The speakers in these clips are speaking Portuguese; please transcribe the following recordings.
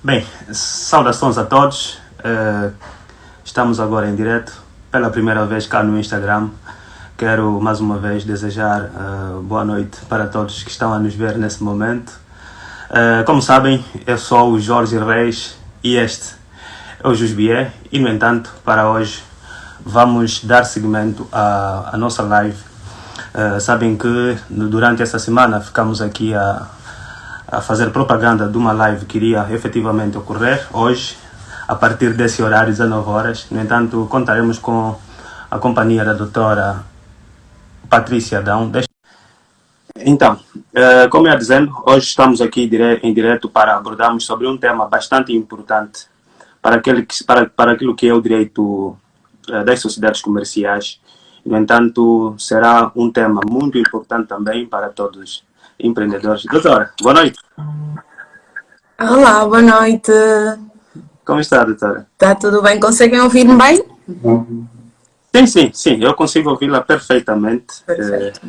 Bem, saudações a todos. Estamos agora em direto, pela primeira vez cá no Instagram. Quero mais uma vez desejar boa noite para todos que estão a nos ver nesse momento. Como sabem, eu sou o Jorge Reis e este é o Jusbié. E, no entanto, para hoje vamos dar seguimento à nossa live. Sabem que durante essa semana ficamos aqui a fazer propaganda de uma live que iria efetivamente ocorrer hoje, a partir desse horário, 19 horas. No entanto, contaremos com a companhia da doutora Patrícia Adão. Então, como eu ia dizendo, hoje estamos aqui em direto para abordarmos sobre um tema bastante importante para aquilo que é o direito das sociedades comerciais. No entanto, será um tema muito importante também para todos empreendedores. Doutora, boa noite. Olá, boa noite. Como está, doutora? Está tudo bem? Conseguem ouvir-me bem? Sim, eu consigo ouvi-la perfeitamente. Perfeito.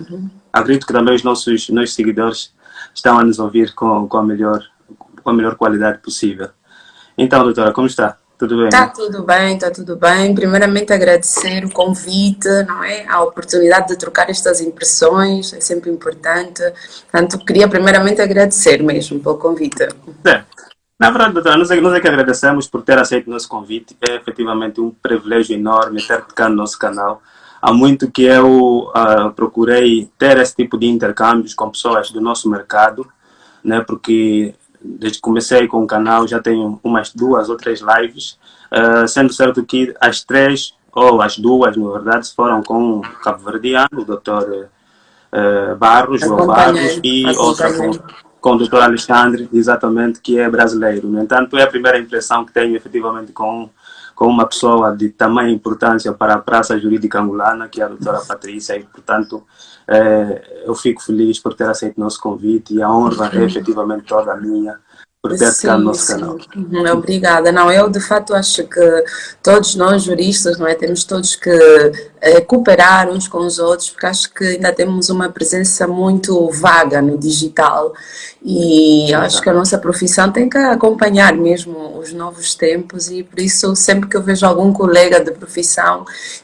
Acredito que também os nossos seguidores estão a nos ouvir com a melhor qualidade possível. Então, doutora, como está? Tudo bem? Está tudo bem, está tudo bem. Primeiramente agradecer o convite, não é? A oportunidade de trocar estas impressões, é sempre importante. Portanto, queria primeiramente agradecer mesmo pelo convite. Na verdade, doutora, nós é que agradecemos por ter aceito o nosso convite. É efetivamente um privilégio enorme ter cá no nosso canal. Há muito que eu procurei ter esse tipo de intercâmbios com pessoas do nosso mercado, né? Porque desde que comecei com o canal já tenho umas 2 ou 3 lives, sendo certo que as 3 ou as 2, na verdade, foram com o cabo-verdiano, o doutor João Barros, e outra com o doutor Alexandre, exatamente, que é brasileiro. No entanto, é a primeira impressão que tenho efetivamente com uma pessoa de tamanha importância para a praça jurídica angolana, que é a doutora Patrícia, e, portanto, eu fico feliz por ter aceito o nosso convite, e a honra é efetivamente toda minha por ter ficado no nosso canal. Obrigada. Não, eu de fato acho que todos nós juristas, não é, temos todos que cooperar uns com os outros, porque acho que ainda temos uma presença muito vaga no digital e acho que a nossa profissão tem que acompanhar mesmo os novos tempos, e por isso sempre que eu vejo algum colega de profissão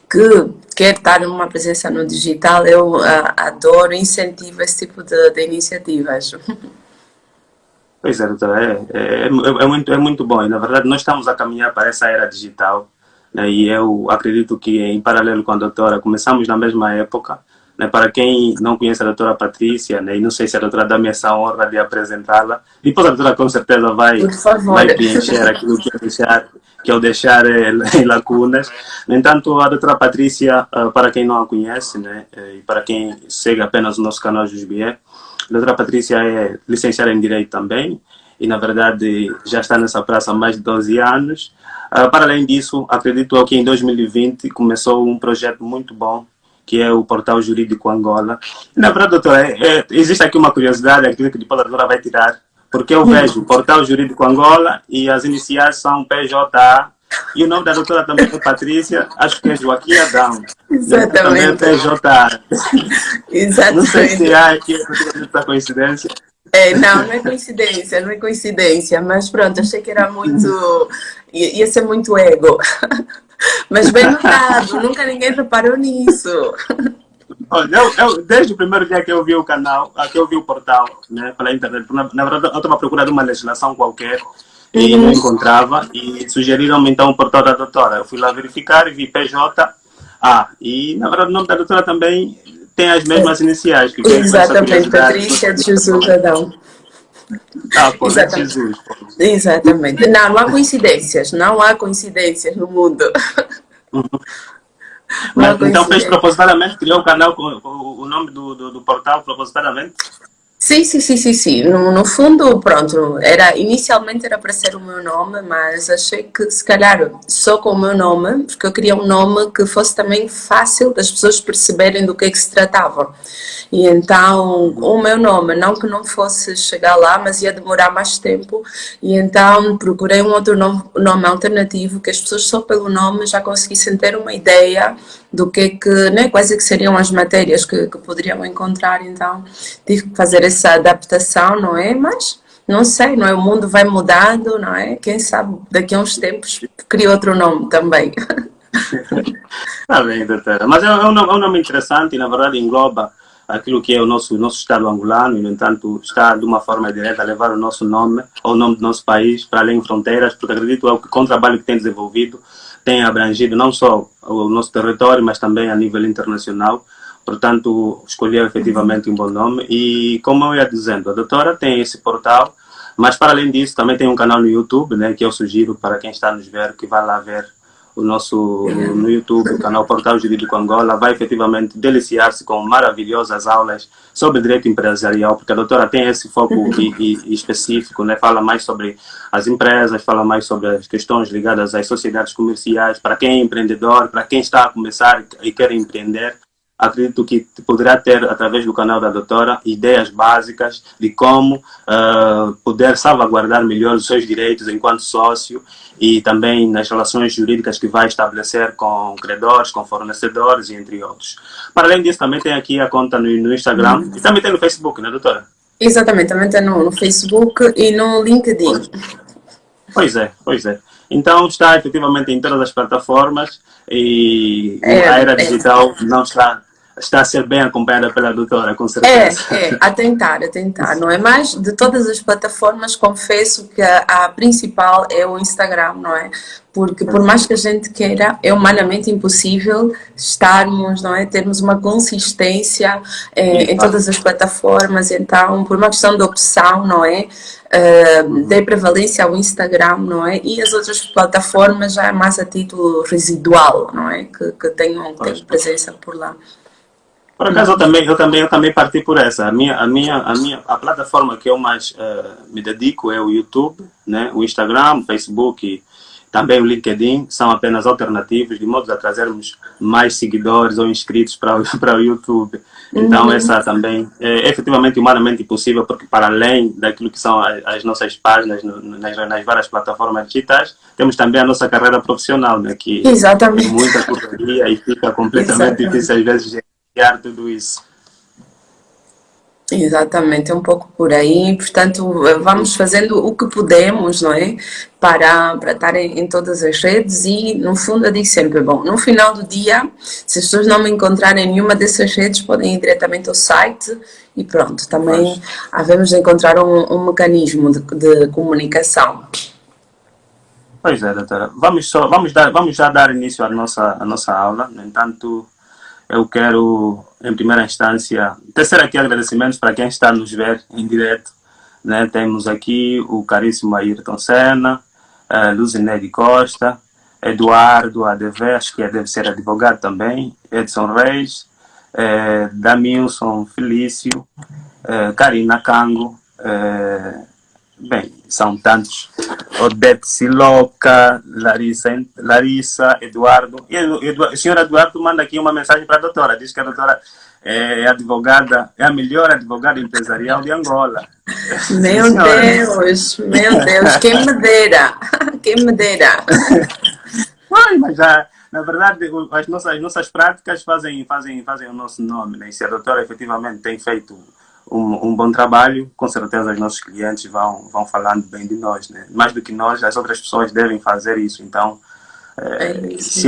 que quer estar numa presença no digital, eu adoro e incentivo esse tipo de iniciativas. Pois é, doutora, é muito bom. E, na verdade, nós estamos a caminhar para essa era digital, né? E eu acredito que, em paralelo com a doutora, começamos na mesma época. Né? Para quem não conhece a doutora Patrícia, né? E não sei se a doutora dá-me essa honra de apresentá-la, depois a doutora com certeza vai preencher aquilo que eu deixar em lacunas. No entanto, a doutora Patrícia, para quem não a conhece, né? E para quem segue apenas o nosso canal Jusbié, a doutora Patrícia é licenciada em Direito também e, na verdade, já está nessa praça há mais de 12 anos. Para além disso, acredito que em 2020 começou um projeto muito bom, que é o Portal Jurídico Angola. Na verdade, doutora, existe aqui uma curiosidade, acredito que depois a doutora vai tirar, porque eu vejo Portal Jurídico Angola e as iniciais são PJA, e o nome da doutora também é Patrícia, acho que é Joaquim Adão. Exatamente. Também é PJA. Exatamente. Não sei se há aqui essa coincidência. Não é coincidência, mas pronto, achei que era muito, ia ser muito ego. Mas bem notado, nunca ninguém reparou nisso. Olha, eu, desde o primeiro dia que eu vi o canal, que eu vi o portal, né, pela internet, na verdade eu estava procurando uma legislação qualquer e não encontrava, e sugeriram-me então o portal da doutora. Eu fui lá verificar e vi PJA, e na verdade o nome da doutora também tem as mesmas iniciais. Que exatamente, Patrícia de Jesus Adão. Jesus. Exatamente. Não há coincidências, não há coincidências no mundo. Mas então fez propositadamente, criou o canal com o nome do portal propositadamente? Sim. No fundo, pronto, inicialmente era para ser o meu nome, mas achei que se calhar só com o meu nome, porque eu queria um nome que fosse também fácil das pessoas perceberem do que é que se tratava. E então o meu nome, não que não fosse chegar lá, mas ia demorar mais tempo, e então procurei um outro nome alternativo, que as pessoas só pelo nome já conseguissem ter uma ideia do que né, quais é que seriam as matérias que poderiam encontrar. Então tive que fazer essa adaptação, não é? Mas não sei, não é? O mundo vai mudando, não é? Quem sabe daqui a uns tempos cria outro nome também. Está bem, doutora. Mas é um nome interessante e, na verdade, engloba aquilo que é o nosso Estado angolano e, no entanto, está de uma forma direta a levar o nosso nome, ou o nome do nosso país, para além de fronteiras, porque acredito eu que com o trabalho que tem desenvolvido, tem abrangido não só o nosso território, mas também a nível internacional. Portanto, escolher efetivamente um bom nome. E, como eu ia dizendo, a doutora tem esse portal, mas, para além disso, também tem um canal no YouTube, né, que eu sugiro para quem está a nos ver, que vai lá ver o nosso no YouTube, o canal Portal Jurídico Angola, vai efetivamente deliciar-se com maravilhosas aulas sobre direito empresarial, porque a doutora tem esse foco específico, né? Fala mais sobre as empresas, fala mais sobre as questões ligadas às sociedades comerciais, para quem é empreendedor, para quem está a começar e quer empreender. Acredito que poderá ter, através do canal da doutora, ideias básicas de como poder salvaguardar melhor os seus direitos enquanto sócio e também nas relações jurídicas que vai estabelecer com credores, com fornecedores e entre outros. Para além disso, também tem aqui a conta no Instagram e também tem no Facebook, né, doutora? Exatamente, também está no Facebook e no LinkedIn. Pois é, pois é. Então está efetivamente em todas as plataformas e a era digital não está a ser bem acompanhada pela doutora, com certeza. A tentar, não é? Mas de todas as plataformas, confesso que a principal é o Instagram, não é? Porque por mais que a gente queira, é humanamente impossível estarmos, não é? Termos uma consistência em todas as plataformas, então, por uma questão de opção, não é? Dei prevalência ao Instagram, não é? E as outras plataformas já é mais a título residual, não é? Que tenham presença por lá. Por acaso eu também parti por essa. A plataforma que eu mais me dedico é o YouTube, né? O Instagram, o Facebook e também o LinkedIn são apenas alternativos de modo a trazermos mais seguidores ou inscritos para o YouTube. Então essa também é efetivamente humanamente impossível, porque para além daquilo que são as nossas páginas nas várias plataformas digitais, temos também a nossa carreira profissional, né? Que Exatamente. tem muita correria e fica completamente difícil às vezes tudo isso. Exatamente, é um pouco por aí. Portanto, vamos fazendo o que podemos, não é? Para estar em todas as redes e, no fundo, eu digo sempre, bom, no final do dia, se as pessoas não me encontrarem em nenhuma dessas redes, podem ir diretamente ao site e pronto, também havemos de encontrar um mecanismo de comunicação. Pois é, doutora. Vamos já dar início à nossa aula. No entanto, eu quero, em primeira instância, tecer aqui agradecimentos para quem está a nos ver em direto. Né? Temos aqui o caríssimo Ayrton Senna, Luzineide Costa, Eduardo ADV, acho que deve ser advogado também, Edson Reis, Damilson Felício, Karina Cango, bem, são tantos. Odete Siloca, Larissa, Eduardo. E o senhor Eduardo manda aqui uma mensagem para a doutora. Diz que a doutora é advogada, é a melhor advogada empresarial de Angola. Meu Deus, quem me dera, quem me dera. Mas já, na verdade, as nossas práticas fazem o nosso nome, né? E se a doutora efetivamente tem feito um bom trabalho, com certeza os nossos clientes vão falando bem de nós, né? Mais do que nós, as outras pessoas devem fazer isso. Então, se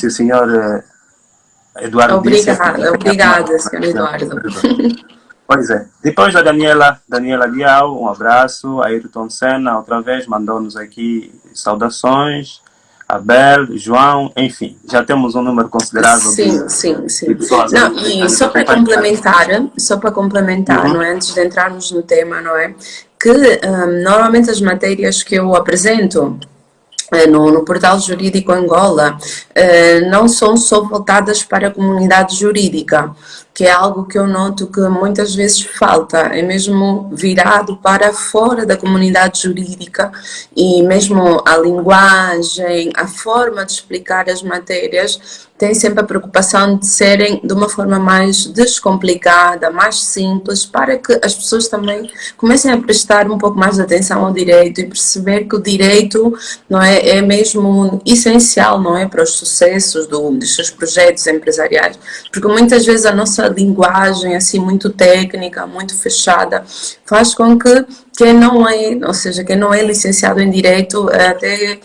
o senhor Eduardo obrigada, senhor Eduardo. Pois é. Depois da Daniela Liao, um abraço. Ayrton Senna, outra vez, mandou-nos aqui saudações. Abel, João, enfim, já temos um número considerável de pessoas. Não, e só para complementar, não é? Antes de entrarmos no tema, não é? Que normalmente as matérias que eu apresento no Portal Jurídico Angola não são só voltadas para a comunidade jurídica, que é algo que eu noto que muitas vezes falta, é mesmo virado para fora da comunidade jurídica e mesmo a linguagem, a forma de explicar as matérias tem sempre a preocupação de serem de uma forma mais descomplicada, mais simples, para que as pessoas também comecem a prestar um pouco mais de atenção ao direito e perceber que o direito, não é mesmo essencial, não é, para os sucessos dos seus projetos empresariais, porque muitas vezes a nossa nossa linguagem assim muito técnica, muito fechada, faz com que quem não é, ou seja, quem não é licenciado em Direito, até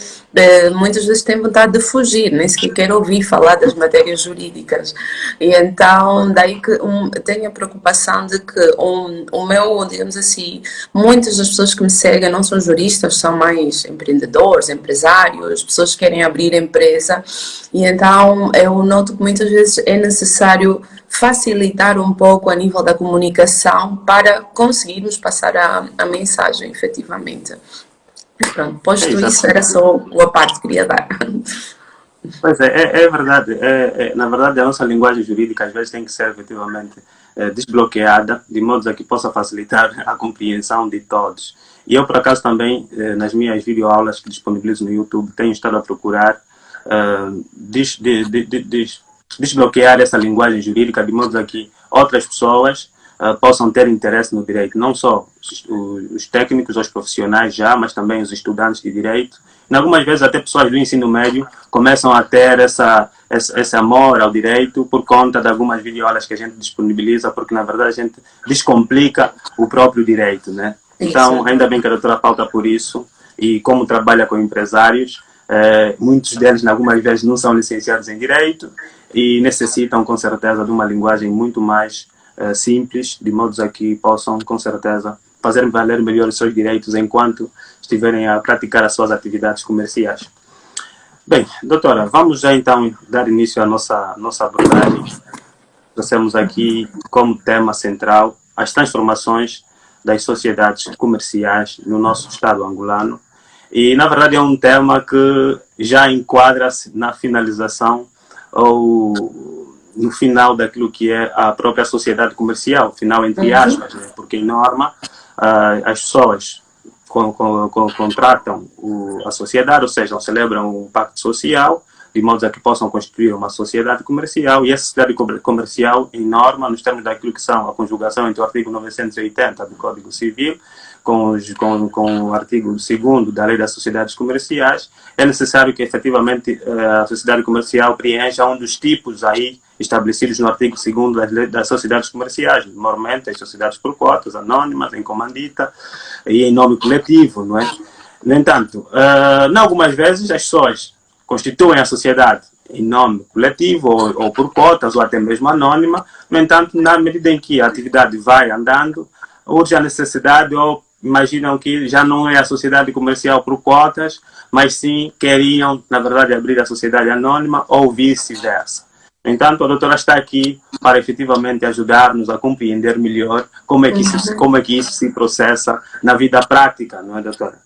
muitas vezes tem vontade de fugir, nem sequer quer ouvir falar das matérias jurídicas. E então, daí que tenho a preocupação de que o meu, digamos assim, muitas das pessoas que me seguem não são juristas, são mais empreendedores, empresários, pessoas que querem abrir empresa. E então, eu noto que muitas vezes é necessário facilitar um pouco a nível da comunicação para conseguirmos passar a mensagem, efetivamente. Pronto, posto isso, era só a parte que queria dar. Pois é verdade. Na verdade, a nossa linguagem jurídica às vezes tem que ser efetivamente desbloqueada, de modo a que possa facilitar a compreensão de todos. E eu, por acaso, também, nas minhas videoaulas que disponibilizo no YouTube, tenho estado a procurar desbloquear essa linguagem jurídica, de modo a que outras pessoas possam ter interesse no direito, não só os técnicos, os profissionais já, mas também os estudantes de direito. E algumas vezes até pessoas do ensino médio começam a ter esse amor ao direito por conta de algumas videoaulas que a gente disponibiliza, porque na verdade a gente descomplica o próprio direito, né? Então, ainda bem que a doutora pauta por isso, e como trabalha com empresários, muitos deles, algumas vezes, não são licenciados em direito e necessitam, com certeza, de uma linguagem muito mais simples, de modo a que possam, com certeza, fazer valer melhor os seus direitos enquanto estiverem a praticar as suas atividades comerciais. Bem, doutora, vamos já então dar início à nossa abordagem. Trouxemos aqui como tema central as transformações das sociedades comerciais no nosso estado angolano. E, na verdade, é um tema que já enquadra-se na finalização ou no final daquilo que é a própria sociedade comercial, final entre aspas, né? Porque, em norma, as pessoas contratam a sociedade, ou seja, celebram um pacto social, de modo a que possam constituir uma sociedade comercial, e essa sociedade comercial, em norma, nos termos daquilo que são a conjugação entre o artigo 980 do Código Civil, com o artigo 2º da Lei das Sociedades Comerciais, é necessário que, efetivamente, a sociedade comercial preencha um dos tipos aí estabelecidos no artigo 2º das sociedades comerciais, normalmente as sociedades por cotas, anônimas, em comandita e em nome coletivo, não é? No entanto, algumas vezes as pessoas constituem a sociedade em nome coletivo ou por cotas ou até mesmo anônima. No entanto, na medida em que a atividade vai andando, urge a necessidade ou imaginam que já não é a sociedade comercial por cotas, mas sim queriam, na verdade, abrir a sociedade anônima ou vice-versa. No entanto, a doutora está aqui para efetivamente ajudar-nos a compreender melhor como é que isso se processa na vida prática, não é, doutora?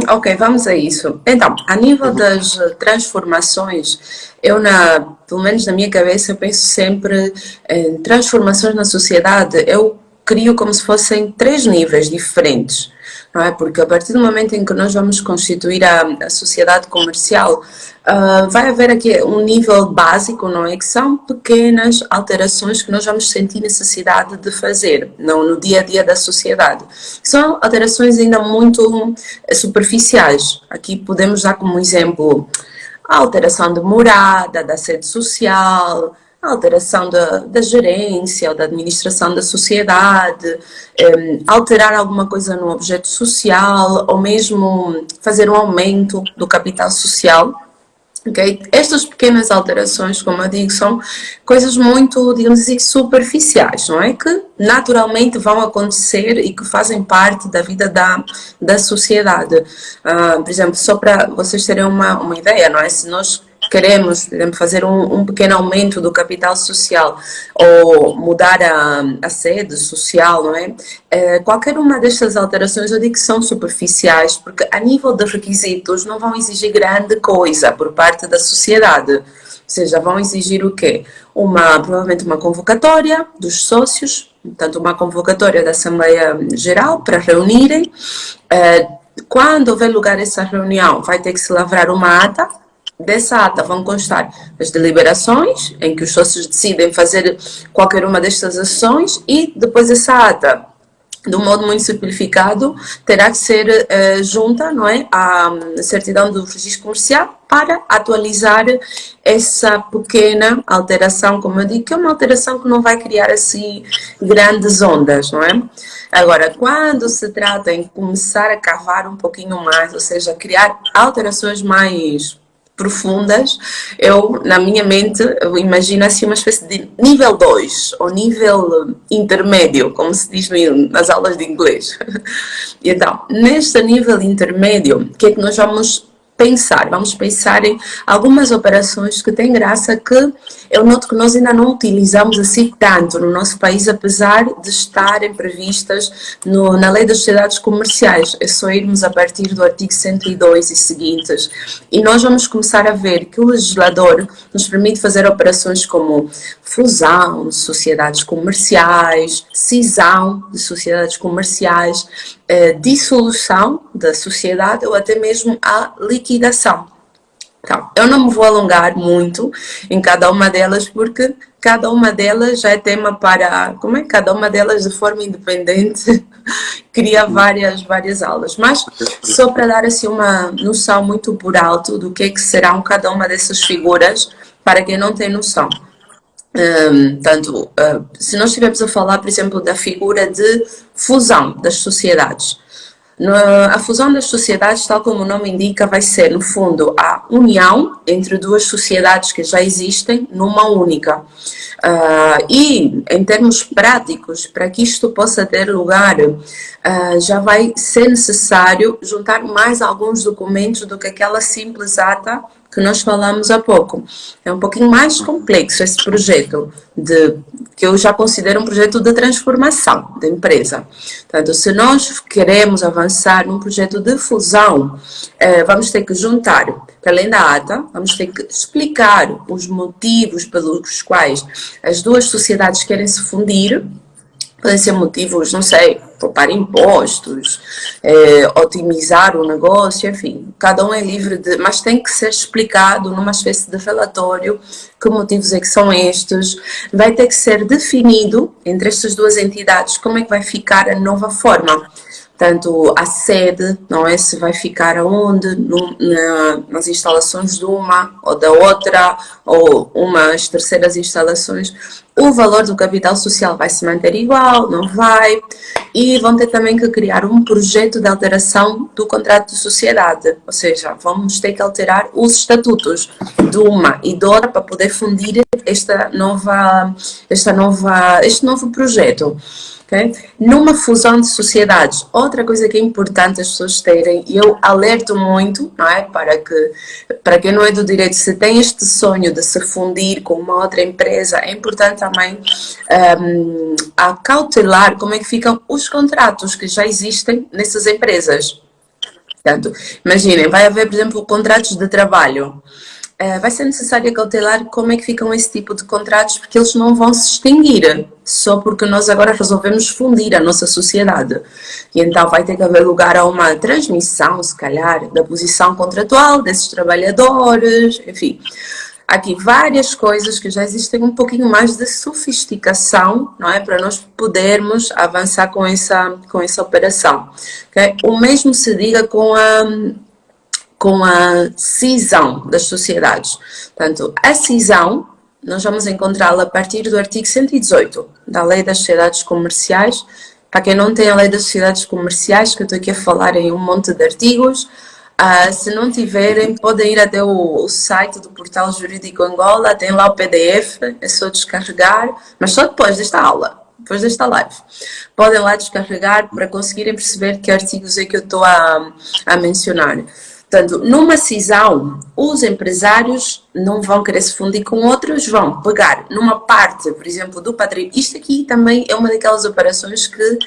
Ok, vamos a isso. Então, a nível das transformações, pelo menos na minha cabeça, eu penso sempre em transformações na sociedade. Eu crio como se fossem 3 níveis diferentes, não é? Porque a partir do momento em que nós vamos constituir a sociedade comercial, vai haver aqui um nível básico, não é? Que são pequenas alterações que nós vamos sentir necessidade de fazer no dia a dia da sociedade. São alterações ainda muito superficiais. Aqui podemos dar como exemplo a alteração de morada, da sede social, a alteração da gerência ou da administração da sociedade, alterar alguma coisa no objeto social ou mesmo fazer um aumento do capital social. Okay? Estas pequenas alterações, como eu digo, são coisas muito, digamos assim, superficiais, não é? Que naturalmente vão acontecer e que fazem parte da vida da sociedade. Por exemplo, só para vocês terem uma ideia, não é? Se nós queremos, por exemplo, fazer um pequeno aumento do capital social ou mudar a sede social, não é? Qualquer uma destas alterações eu digo que são superficiais, porque a nível de requisitos não vão exigir grande coisa por parte da sociedade. Ou seja, vão exigir o quê? Provavelmente uma convocatória dos sócios, portanto uma convocatória da Assembleia Geral para reunirem. Quando houver lugar essa reunião, vai ter que se lavrar uma ata. Dessa ata vão constar as deliberações, em que os sócios decidem fazer qualquer uma destas ações, e depois essa ata de um modo muito simplificado, terá que ser junta, não é, à certidão do registro comercial para atualizar essa pequena alteração, como eu digo, que é uma alteração que não vai criar assim grandes ondas, não é? Agora, quando se trata em começar a cavar um pouquinho mais, ou seja, criar alterações mais profundas, eu, na minha mente, eu imagino assim uma espécie de nível 2 ou nível intermédio, como se diz nas aulas de inglês. E então, neste nível intermédio, o que é que nós vamos pensar? Vamos pensar em algumas operações que têm graça que eu noto que nós ainda não utilizamos assim tanto no nosso país, apesar de estarem previstas na Lei das Sociedades Comerciais. É só irmos a partir do artigo 102 e seguintes. E nós vamos começar a ver que o legislador nos permite fazer operações como fusão de sociedades comerciais, cisão de sociedades comerciais, dissolução da sociedade ou até mesmo a liquidação. Então, eu não me vou alongar muito em cada uma delas, porque cada uma delas já é tema para, como é? Cada uma delas de forma independente cria várias aulas. Mas só para dar assim uma noção muito por alto do que é que serão cada uma dessas figuras, para quem não tem noção. Se nós estivermos a falar, por exemplo, da figura de fusão das sociedades, a fusão das sociedades, tal como o nome indica, vai ser, no fundo, a união entre duas sociedades que já existem numa única. E, em termos práticos, para que isto possa ter lugar, já vai ser necessário juntar mais alguns documentos do que aquela simples ata que nós falamos há pouco. É um pouquinho mais complexo esse projeto, que eu já considero um projeto de transformação da empresa. Portanto, se nós queremos avançar num projeto de fusão, vamos ter que juntar, para além da ata, vamos ter que explicar os motivos pelos quais as duas sociedades querem se fundir. Podem ser motivos, não sei, poupar impostos, otimizar o negócio, enfim, cada um é livre mas tem que ser explicado numa espécie de relatório que motivos é que são estes, vai ter que ser definido entre estas duas entidades como é que vai ficar a nova forma. Portanto, a sede, não é? Se vai ficar aonde, nas instalações de uma ou da outra, ou umas terceiras instalações. O valor do capital social vai se manter igual, não vai. E vão ter também que criar um projeto de alteração do contrato de sociedade. Ou seja, vamos ter que alterar os estatutos de uma e de outra para poder fundir este novo projeto. Okay? Numa fusão de sociedades, outra coisa que é importante as pessoas terem, e eu alerto muito, não é? Para quem não é do direito, se tem este sonho de se fundir com uma outra empresa, é importante também acautelar como é que ficam os contratos que já existem nessas empresas. Portanto, imaginem, vai haver, por exemplo, contratos de trabalho. Vai ser necessário cautelar como é que ficam esse tipo de contratos, porque eles não vão se extinguir, só porque nós agora resolvemos fundir a nossa sociedade. E então vai ter que haver lugar a uma transmissão, se calhar, da posição contratual desses trabalhadores, enfim. Há aqui várias coisas que já existem um pouquinho mais de sofisticação, não é? Para nós podermos avançar com essa operação. Okay? O mesmo se diga com a cisão das sociedades. Portanto, a cisão, nós vamos encontrá-la a partir do artigo 118 da Lei das Sociedades Comerciais. Para quem não tem a Lei das Sociedades Comerciais, que eu estou aqui a falar em um monte de artigos, se não tiverem, podem ir até o site do Portal Jurídico Angola, tem lá o PDF, é só descarregar, mas só depois desta aula. Depois desta live, podem lá descarregar para conseguirem perceber que artigos é que eu estou a mencionar. Portanto, numa cisão, os empresários não vão querer se fundir com outros, vão pegar numa parte, por exemplo, do patrimônio. Isto aqui também é uma daquelas operações que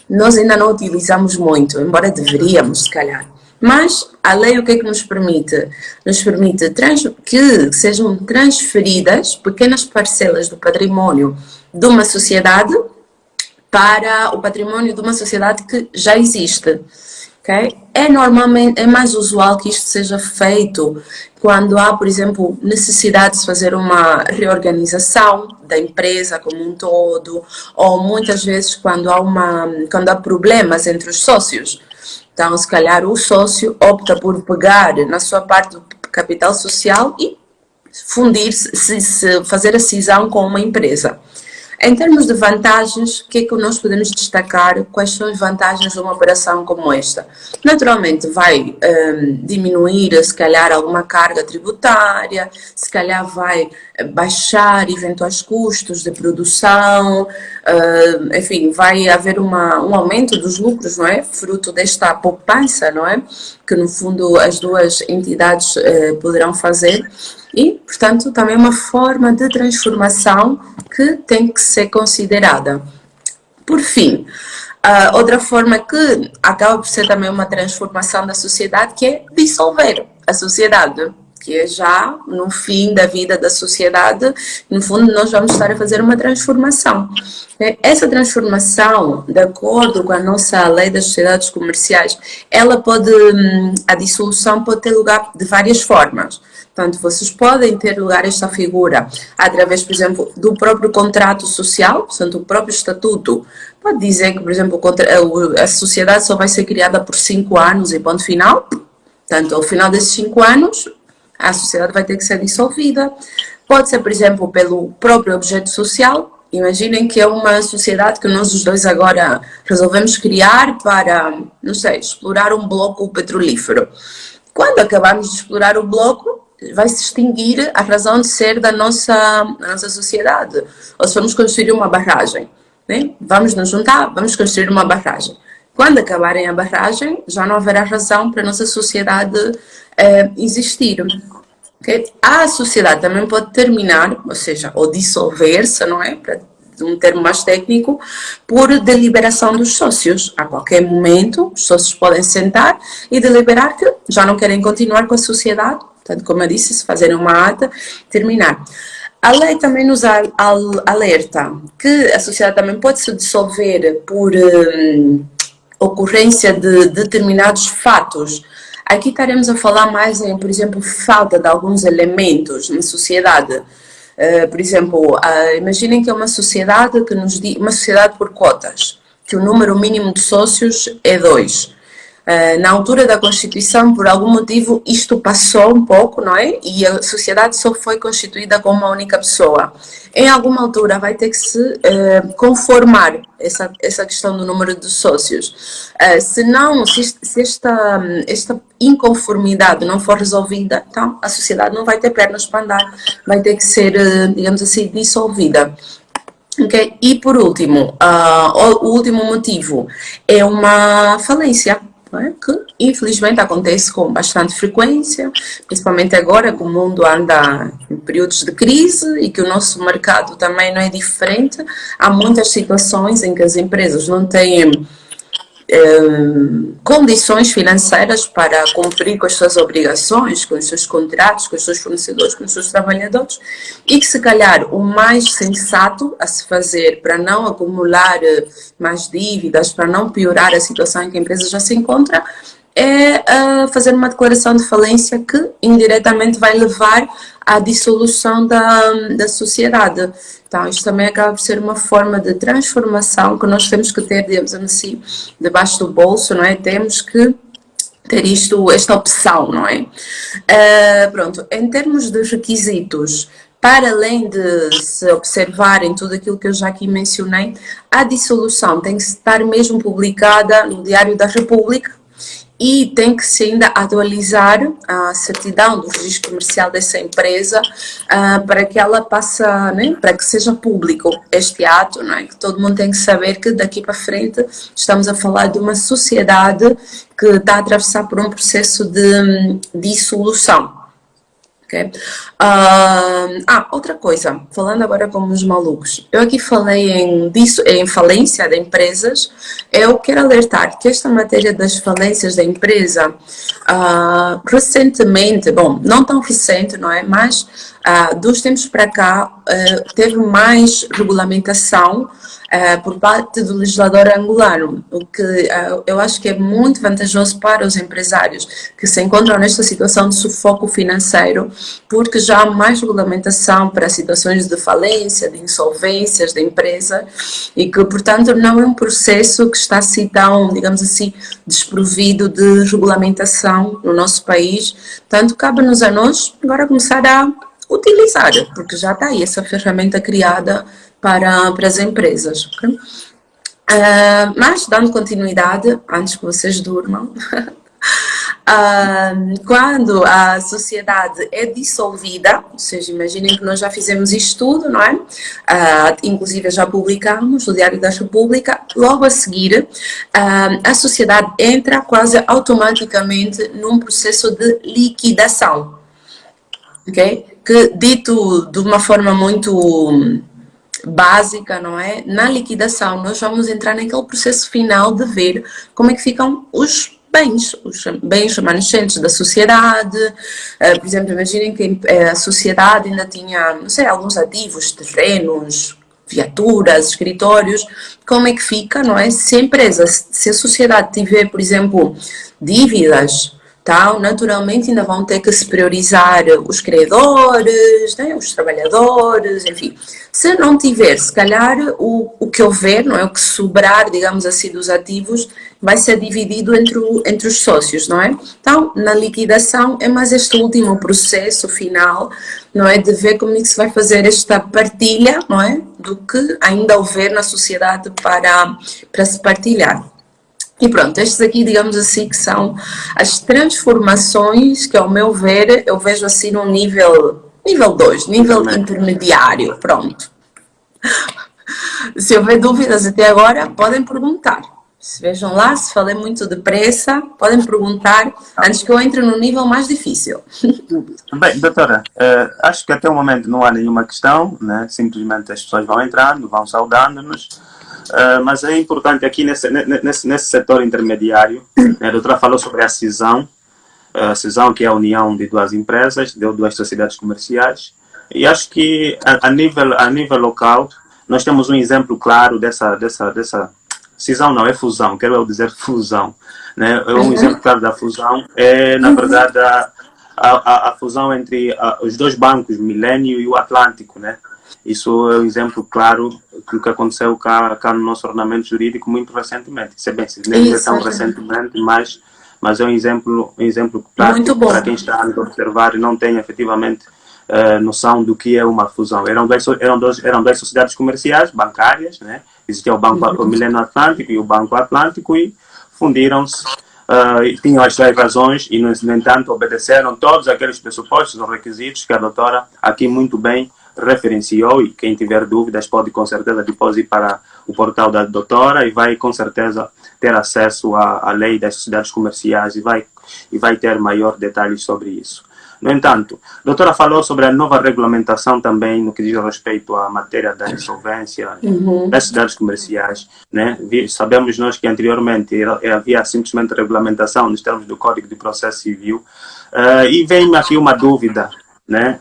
nós ainda não utilizamos muito, embora deveríamos, se calhar. Mas a lei o que é que nos permite? Nos permite que sejam transferidas pequenas parcelas do património de uma sociedade para o património de uma sociedade que já existe. ok? É mais usual que isto seja feito quando há, por exemplo, necessidade de se fazer uma reorganização da empresa como um todo, ou muitas vezes quando há problemas entre os sócios. Então, se calhar o sócio opta por pegar na sua parte do capital social e fundir-se, fazer a cisão com uma empresa. Em termos de vantagens, o que é que nós podemos destacar? Quais são as vantagens de uma operação como esta? Naturalmente, vai diminuir, se calhar, alguma carga tributária, se calhar vai baixar eventuais custos de produção, enfim, vai haver um aumento dos lucros, não é? Fruto desta poupança, não é? Que, no fundo, as duas entidades poderão fazer. E, portanto, também uma forma de transformação que tem que ser considerada. Por fim, outra forma que acaba por ser também uma transformação da sociedade, que é dissolver a sociedade, que é já no fim da vida da sociedade, no fundo nós vamos estar a fazer uma transformação. Essa transformação, de acordo com a nossa lei das sociedades comerciais, a dissolução pode ter lugar de várias formas. Portanto, vocês podem ter lugar esta figura através, por exemplo, do próprio contrato social, portanto, o próprio estatuto pode dizer que, por exemplo, a sociedade só vai ser criada por 5 anos e ponto final. Portanto, ao final desses 5 anos, a sociedade vai ter que ser dissolvida. Pode ser, por exemplo, pelo próprio objeto social. Imaginem que é uma sociedade que nós os dois agora resolvemos criar para, não sei, explorar um bloco petrolífero. Quando acabarmos de explorar o bloco, vai se extinguir a razão de ser da nossa sociedade. Ou se vamos construir uma barragem, né? Vamos nos juntar, vamos construir uma barragem. Quando acabarem a barragem, já não haverá razão para a nossa sociedade existir. Okay? A sociedade também pode terminar, ou seja, ou dissolver-se, não é? Para um termo mais técnico, por deliberação dos sócios. A qualquer momento, os sócios podem sentar e deliberar que já não querem continuar com a sociedade. Portanto, como eu disse, se fazerem uma ata, terminar. A lei também nos alerta que a sociedade também pode se dissolver por ocorrência de determinados fatos. Aqui estaremos a falar mais em, por exemplo, falta de alguns elementos na sociedade. Por exemplo, imaginem que é uma sociedade que uma sociedade por cotas, que o número mínimo de sócios é 2. Na altura da Constituição, por algum motivo, isto passou um pouco, não é? E a sociedade só foi constituída com uma única pessoa. Em alguma altura vai ter que se conformar essa questão do número de sócios. Se esta inconformidade não for resolvida, então a sociedade não vai ter pernas para andar, vai ter que ser, digamos assim, dissolvida. Okay? E por último, o último motivo é uma falência. É? Que infelizmente acontece com bastante frequência, principalmente agora que o mundo anda em períodos de crise e que o nosso mercado também não é diferente. Há muitas situações em que as empresas não têm condições financeiras para cumprir com as suas obrigações, com os seus contratos, com os seus fornecedores, com os seus trabalhadores, e que se calhar o mais sensato a se fazer para não acumular mais dívidas, para não piorar a situação em que a empresa já se encontra, é fazer uma declaração de falência que indiretamente vai levar à dissolução da sociedade. Então, isto também acaba por ser uma forma de transformação que nós temos que ter, digamos assim, debaixo do bolso, não é? Temos que ter esta opção, não é? Pronto, em termos de requisitos, para além de se observarem tudo aquilo que eu já aqui mencionei, a dissolução tem que estar mesmo publicada no Diário da República, e tem que se ainda atualizar a certidão do registro comercial dessa empresa para que ela passe, né, para que seja público este ato, não é? Que todo mundo tem que saber que daqui para frente estamos a falar de uma sociedade que está a atravessar por um processo de dissolução. Okay? Outra coisa, falando agora como os malucos, eu aqui falei em falência de empresas. Eu quero alertar que esta matéria das falências da empresa, recentemente, bom, não tão recente, não é? Mas dos tempos para cá teve mais regulamentação por parte do legislador angolano, o que eu acho que é muito vantajoso para os empresários que se encontram nesta situação de sufoco financeiro, porque já há mais regulamentação para situações de falência, de insolvências da empresa e que, portanto, não é um processo que está assim tão, digamos assim, desprovido de regulamentação no nosso país. Tanto cabe-nos a nós agora começar a utilizar, porque já está aí essa ferramenta criada para as empresas. Okay? Mas, dando continuidade, antes que vocês durmam, quando a sociedade é dissolvida, ou seja, imaginem que nós já fizemos isto tudo, não é? Inclusive já publicamos no Diário da República, logo a seguir a sociedade entra quase automaticamente num processo de liquidação, ok? Que dito de uma forma muito básica, não é? Na liquidação nós vamos entrar naquele processo final de ver como é que ficam os bens remanescentes da sociedade. Por exemplo, imaginem que a sociedade ainda tinha, não sei, alguns ativos, terrenos, viaturas, escritórios, como é que fica, não é? Se a empresa, se a sociedade tiver, por exemplo, dívidas, tal, naturalmente ainda vão ter que se priorizar os credores, né, os trabalhadores, enfim. Se não tiver, se calhar o que houver, não é, o que sobrar, digamos assim, dos ativos, vai ser dividido entre os sócios, não é? Então, na liquidação é mais este último processo final, não é, de ver como é que se vai fazer esta partilha, não é, do que ainda houver na sociedade para se partilhar. E pronto, estes aqui, digamos assim, que são as transformações que, ao meu ver, eu vejo assim no nível 2, nível intermediário, pronto. Se houver dúvidas até agora, podem perguntar. Se vejam lá, se falei muito depressa, podem perguntar antes que eu entre no nível mais difícil. Bem, doutora, acho que até o momento não há nenhuma questão, né? Simplesmente as pessoas vão entrando, vão saudando-nos. Mas é importante aqui nesse setor intermediário, né, a doutora falou sobre a cisão que é a união de duas empresas, de duas sociedades comerciais, e acho que a nível local nós temos um exemplo claro dessa cisão, não é fusão, quero dizer fusão, né? Um exemplo claro da fusão é, na verdade, a fusão entre os dois bancos, Milênio e o Atlântico, né? Isso é um exemplo claro do que aconteceu cá no nosso ordenamento jurídico muito recentemente. Se bem, nem é tão recentemente, mas é um exemplo prático para quem está a observar e não tem efetivamente noção do que é uma fusão. Eram duas sociedades comerciais, bancárias, né? Existia o Banco Milênio Atlântico e o Banco Atlântico e fundiram-se. Tinham as suas razões e, no entanto, obedeceram todos aqueles pressupostos ou requisitos que a doutora aqui muito bem referenciou, e quem tiver dúvidas pode com certeza depois ir para o portal da doutora e vai com certeza ter acesso à lei das sociedades comerciais e vai ter maior detalhes sobre isso. No entanto, a doutora falou sobre a nova regulamentação também no que diz respeito à matéria da insolvência das sociedades comerciais, né? Sabemos nós que anteriormente havia simplesmente regulamentação nos termos do Código de Processo Civil, e vem aqui uma dúvida, né,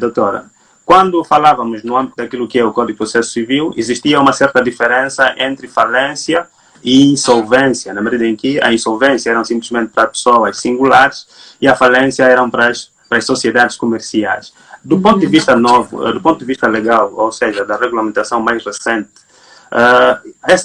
doutora? Quando falávamos no âmbito daquilo que é o Código de Processo Civil, existia uma certa diferença entre falência e insolvência, na medida em que a insolvência eram simplesmente para pessoas singulares e a falência eram para as sociedades comerciais. Do ponto de vista novo, do ponto de vista legal, ou seja, da regulamentação mais recente,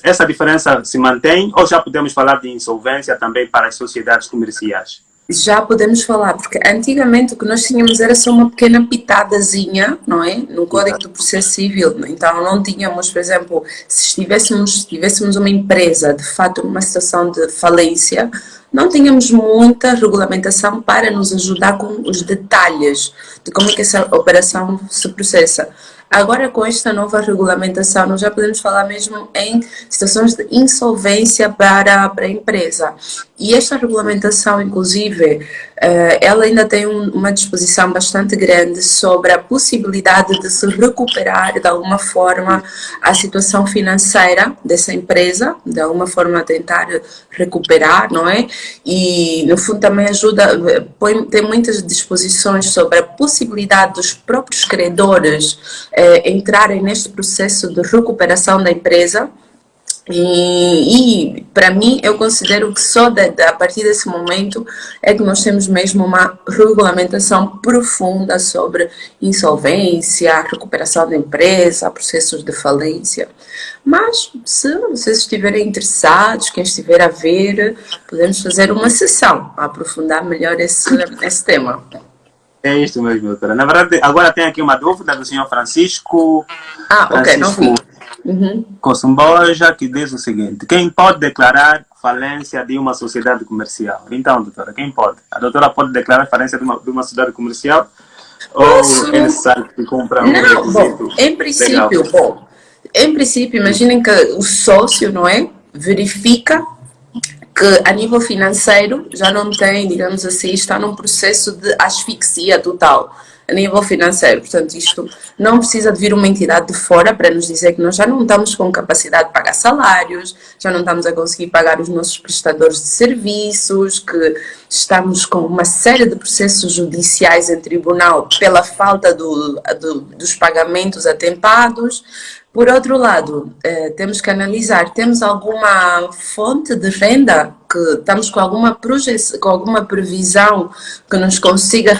essa diferença se mantém ou já podemos falar de insolvência também para as sociedades comerciais? Já podemos falar, porque antigamente o que nós tínhamos era só uma pequena pitadazinha, não é? No Código do Processo Civil. Então não tínhamos, por exemplo, se tivéssemos uma empresa de fato numa situação de falência, não tínhamos muita regulamentação para nos ajudar com os detalhes de como é que essa operação se processa. Agora, com esta nova regulamentação, nós já podemos falar mesmo em situações de insolvência para a empresa. E esta regulamentação, inclusive, ela ainda tem uma disposição bastante grande sobre a possibilidade de se recuperar de alguma forma a situação financeira dessa empresa, de alguma forma tentar recuperar, não é? E no fundo também ajuda, tem muitas disposições sobre a possibilidade dos próprios credores entrarem neste processo de recuperação da empresa. E para mim, eu considero que só a partir desse momento é que nós temos mesmo uma regulamentação profunda sobre insolvência, recuperação da empresa, processos de falência. Mas, se vocês estiverem interessados, quem estiver a ver, podemos fazer uma sessão para aprofundar melhor esse tema. É isso mesmo, doutora. Na verdade, agora tem aqui uma dúvida do senhor Francisco. Ok, não vi. Cosumboja, que diz o seguinte: quem pode declarar falência de uma sociedade comercial? Então, doutora, quem pode? A doutora pode declarar falência de uma sociedade comercial? Posso? Ou é necessário que comprar um Não, bom, em princípio, imaginem que o sócio, não é? Verifica que a nível financeiro já não tem, digamos assim, está num processo de asfixia total a nível financeiro. Portanto, isto não precisa de vir uma entidade de fora para nos dizer que nós já não estamos com capacidade de pagar salários, já não estamos a conseguir pagar os nossos prestadores de serviços, que estamos com uma série de processos judiciais em tribunal pela falta dos pagamentos atempados. Por outro lado, temos que analisar, temos alguma fonte de renda, que estamos com alguma projeção, com alguma previsão que nos consiga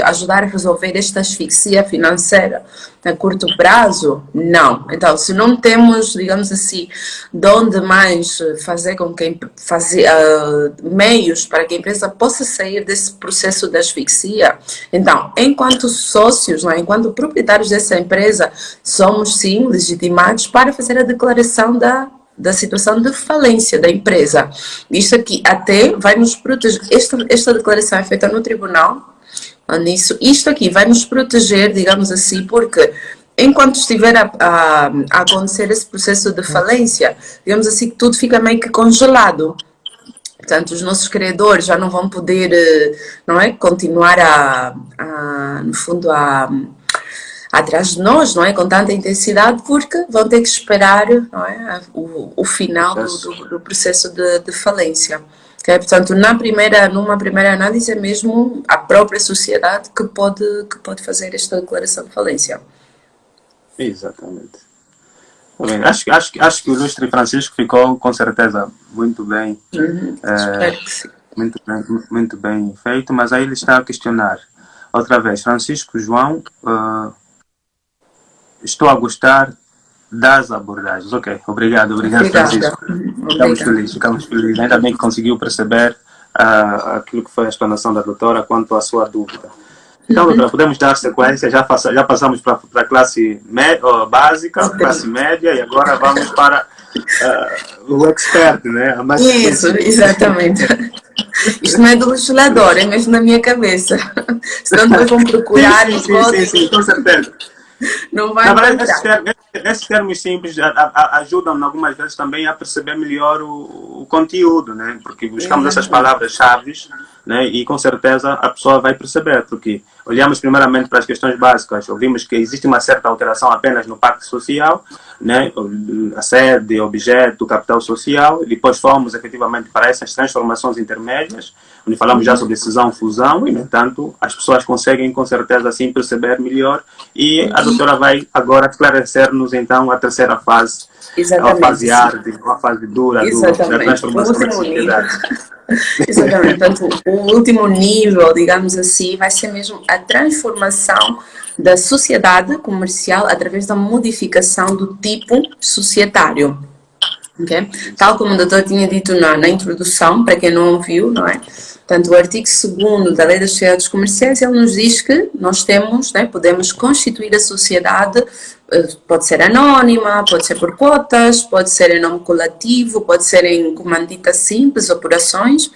ajudar a resolver esta asfixia financeira a curto prazo? Não. Então, se não temos, digamos assim, de onde mais fazer com que meios para que a empresa possa sair desse processo de asfixia, então, enquanto sócios, não é? Enquanto proprietários dessa empresa, somos sim legitimados para fazer a declaração da situação de falência da empresa. Isto aqui até vai nos proteger, esta declaração é feita no tribunal, isto aqui vai nos proteger, digamos assim, porque enquanto estiver a acontecer esse processo de falência, digamos assim, que tudo fica meio que congelado. Portanto, os nossos credores já não vão poder, não é, continuar no fundo, atrás de nós, não é, com tanta intensidade, porque vão ter que esperar, não é, o final do processo de falência. Okay? Portanto, numa primeira análise, é mesmo a própria sociedade que pode fazer esta declaração de falência. Exatamente. Bem, acho que o ilustre Francisco ficou com certeza muito bem, Espero que sim. muito bem feito, mas aí ele está a questionar outra vez: Francisco, João, estou a gostar das abordagens. Ok, obrigado Francisco. Ficamos felizes. Ainda bem que conseguiu perceber aquilo que foi a explanação da doutora quanto à sua dúvida. Então, doutora, podemos dar sequência, já passamos para a classe básica, classe média, e agora vamos para o expert, né? Isso, exatamente. Isto não é do legislador, é mesmo na minha cabeça. Senão depois vão procurar. Sim, com certeza. Não vai. Na verdade, esses termos simples ajudam algumas vezes também a perceber melhor o conteúdo, né? Porque buscamos essas palavras-chave, né? E com certeza a pessoa vai perceber, porque olhamos primeiramente para as questões básicas, ouvimos que existe uma certa alteração apenas no pacto social, né? A sede, objeto, capital social, e depois fomos efetivamente para essas transformações intermédias, onde falamos já sobre cisão-fusão, e, no entanto, as pessoas conseguem com certeza assim perceber melhor, e a doutora vai agora esclarecer-nos então a terceira fase, a fase árida, a fase dura da transformação da sociedade. Exatamente, portanto, o último nível, digamos assim, vai ser mesmo a transformação da sociedade comercial através da modificação do tipo societário. Okay? Tal como o doutor tinha dito na introdução, para quem não ouviu, não é? Portanto, o artigo 2º da Lei das Sociedades Comerciais, ele nos diz que nós temos, né, podemos constituir a sociedade, pode ser anónima, pode ser por cotas, pode ser em nome coletivo, pode ser em comandita simples, operações,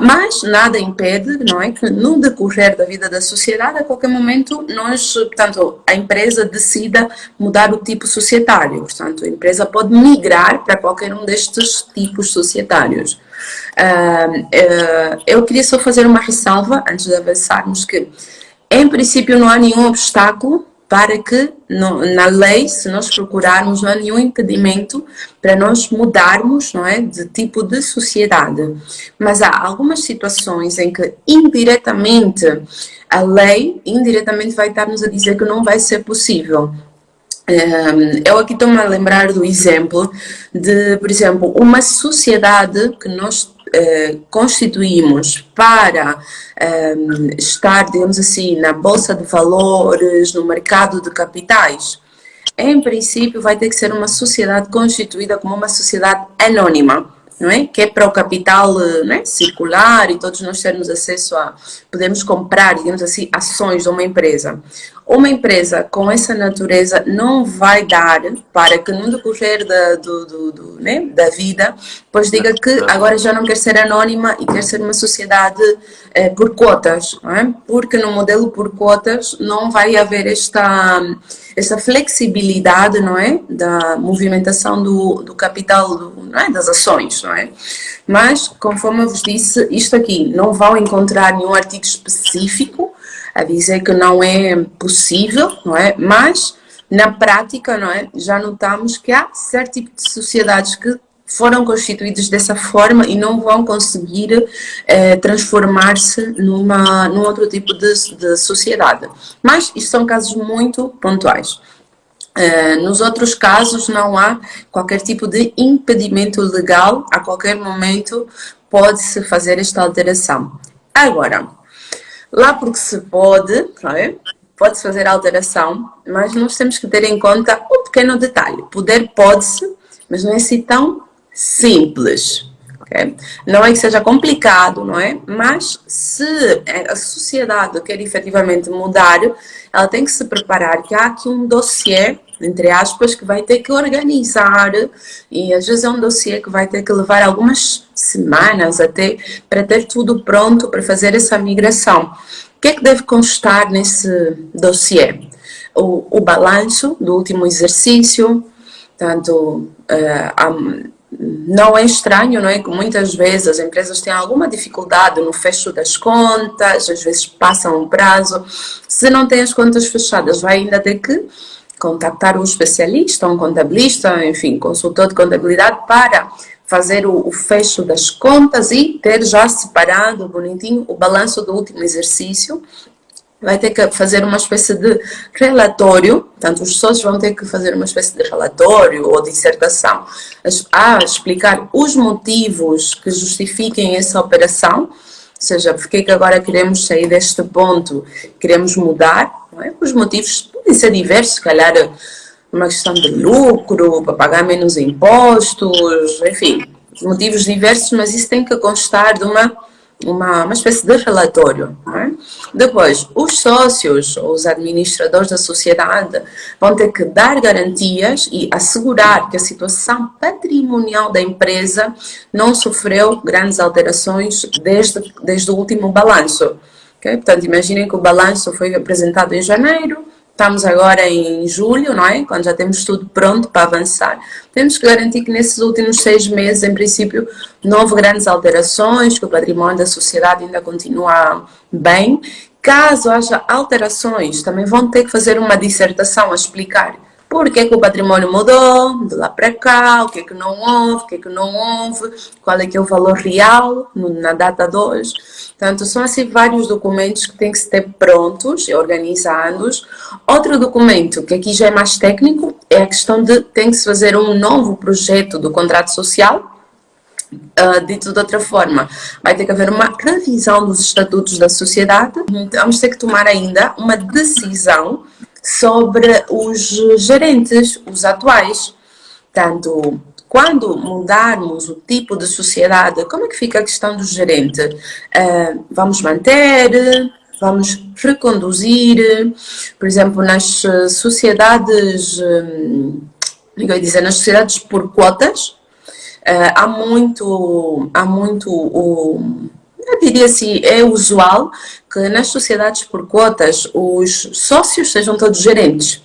mas nada impede, não é, que no decorrer da vida da sociedade, a qualquer momento, portanto, a empresa decida mudar o tipo societário. Portanto, a empresa pode migrar para qualquer um destes tipos societários. Eu queria só fazer uma ressalva, antes de avançarmos, que em princípio não há nenhum obstáculo para que, na lei, se nós procurarmos, não há nenhum impedimento para nós mudarmos, não é, de tipo de sociedade. Mas há algumas situações em que, indiretamente, a lei, indiretamente, vai estar-nos a dizer que não vai ser possível. Eu aqui estou-me a lembrar do exemplo de, por exemplo, uma sociedade que nós constituímos para estar, digamos assim, na bolsa de valores, no mercado de capitais. Em princípio, vai ter que ser uma sociedade constituída como uma sociedade anônima, não é? Que é para o capital, não é, circular e todos nós termos acesso a, podemos comprar, digamos assim, ações de uma empresa. Uma empresa com essa natureza não vai dar para que no decorrer né, da vida, pois diga que agora já não quer ser anónima e quer ser uma sociedade por cotas, não é? Porque no modelo por cotas não vai haver esta flexibilidade, não é, da movimentação do capital, não é, das ações, não é? Mas, conforme eu vos disse, isto aqui não vão encontrar nenhum artigo específico a dizer que não é possível, não é? Mas, na prática, não é, já notamos que há certo tipo de sociedades que foram constituídas dessa forma e não vão conseguir transformar-se num outro tipo de sociedade. Mas isto são casos muito pontuais. Nos outros casos não há qualquer tipo de impedimento legal, a qualquer momento pode-se fazer esta alteração. Agora, lá porque se pode, não é? Pode-se fazer a alteração, mas nós temos que ter em conta um pequeno detalhe. Poder pode-se, mas não é assim tão simples. Okay? Não é que seja complicado, não é? Mas se a sociedade quer efetivamente mudar, ela tem que se preparar que há aqui um dossiê, entre aspas, que vai ter que organizar e às vezes é um dossiê que vai ter que levar algumas semanas até para ter tudo pronto para fazer essa migração. O que é que deve constar nesse dossiê? O balanço do último exercício, portanto, não é estranho, não é, que muitas vezes as empresas têm alguma dificuldade no fecho das contas, às vezes passam um prazo. Se não tem as contas fechadas, vai ainda ter que contactar um especialista, um contabilista, enfim, consultor de contabilidade para fazer o fecho das contas e ter já separado bonitinho o balanço do último exercício. Vai ter que fazer uma espécie de relatório, portanto, os sócios vão ter que fazer uma espécie de relatório ou dissertação a explicar os motivos que justifiquem essa operação, ou seja, porque é que agora queremos sair deste ponto, queremos mudar, não é? Os motivos podem ser diversos, se calhar uma questão de lucro, para pagar menos impostos, enfim, motivos diversos, mas isso tem que constar de uma espécie de relatório. Não é? Depois, os sócios, ou os administradores da sociedade, vão ter que dar garantias e assegurar que a situação patrimonial da empresa não sofreu grandes alterações desde o último balanço. Okay? Portanto, imaginem que o balanço foi apresentado em janeiro, estamos agora em julho, não é? Quando já temos tudo pronto para avançar. Temos que garantir que nesses últimos 6 meses, em princípio, não houve grandes alterações, que o património da sociedade ainda continua bem. Caso haja alterações, também vão ter que fazer uma dissertação a explicar por que o património mudou, de lá para cá, o que é que não houve, o que é que não houve, qual é que é o valor real na data de hoje. Portanto, são assim vários documentos que têm que ser prontos e organizados. Outro documento, que aqui já é mais técnico, é a questão de tem que se fazer um novo projeto do contrato social. Dito de outra forma, vai ter que haver uma revisão dos estatutos da sociedade. Vamos ter que tomar ainda uma decisão sobre os gerentes, os atuais. Portanto, quando mudarmos o tipo de sociedade, como é que fica a questão do gerente? Vamos manter? Vamos reconduzir? Por exemplo, nas sociedades, nas sociedades por cotas, há muito, eu diria assim, é usual que nas sociedades por cotas os sócios sejam todos gerentes.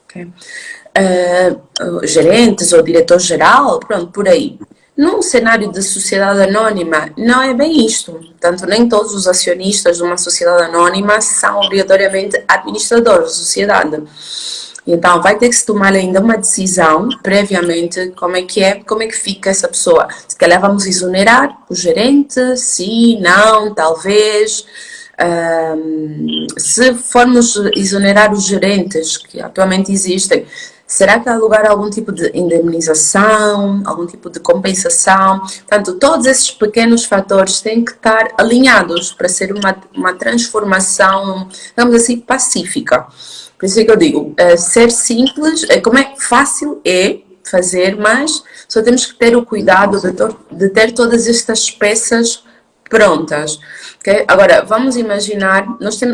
Okay? Gerentes ou diretor-geral, pronto, por aí. num cenário de sociedade anónima, não é bem isto. Portanto, nem todos os acionistas de uma sociedade anónima são obrigatoriamente administradores da sociedade. Então, vai ter que se tomar ainda uma decisão previamente como é que fica essa pessoa. Se calhar vamos exonerar o gerente, sim, não, talvez. Se formos exonerar os gerentes que atualmente existem, será que há lugar a algum tipo de indemnização, algum tipo de compensação? Portanto, todos esses pequenos fatores têm que estar alinhados para ser uma transformação, digamos assim, pacífica. Por isso é que eu digo, ser simples, como é fácil é fazer, mas só temos que ter o cuidado de ter todas estas peças prontas. Okay? Agora, vamos imaginar,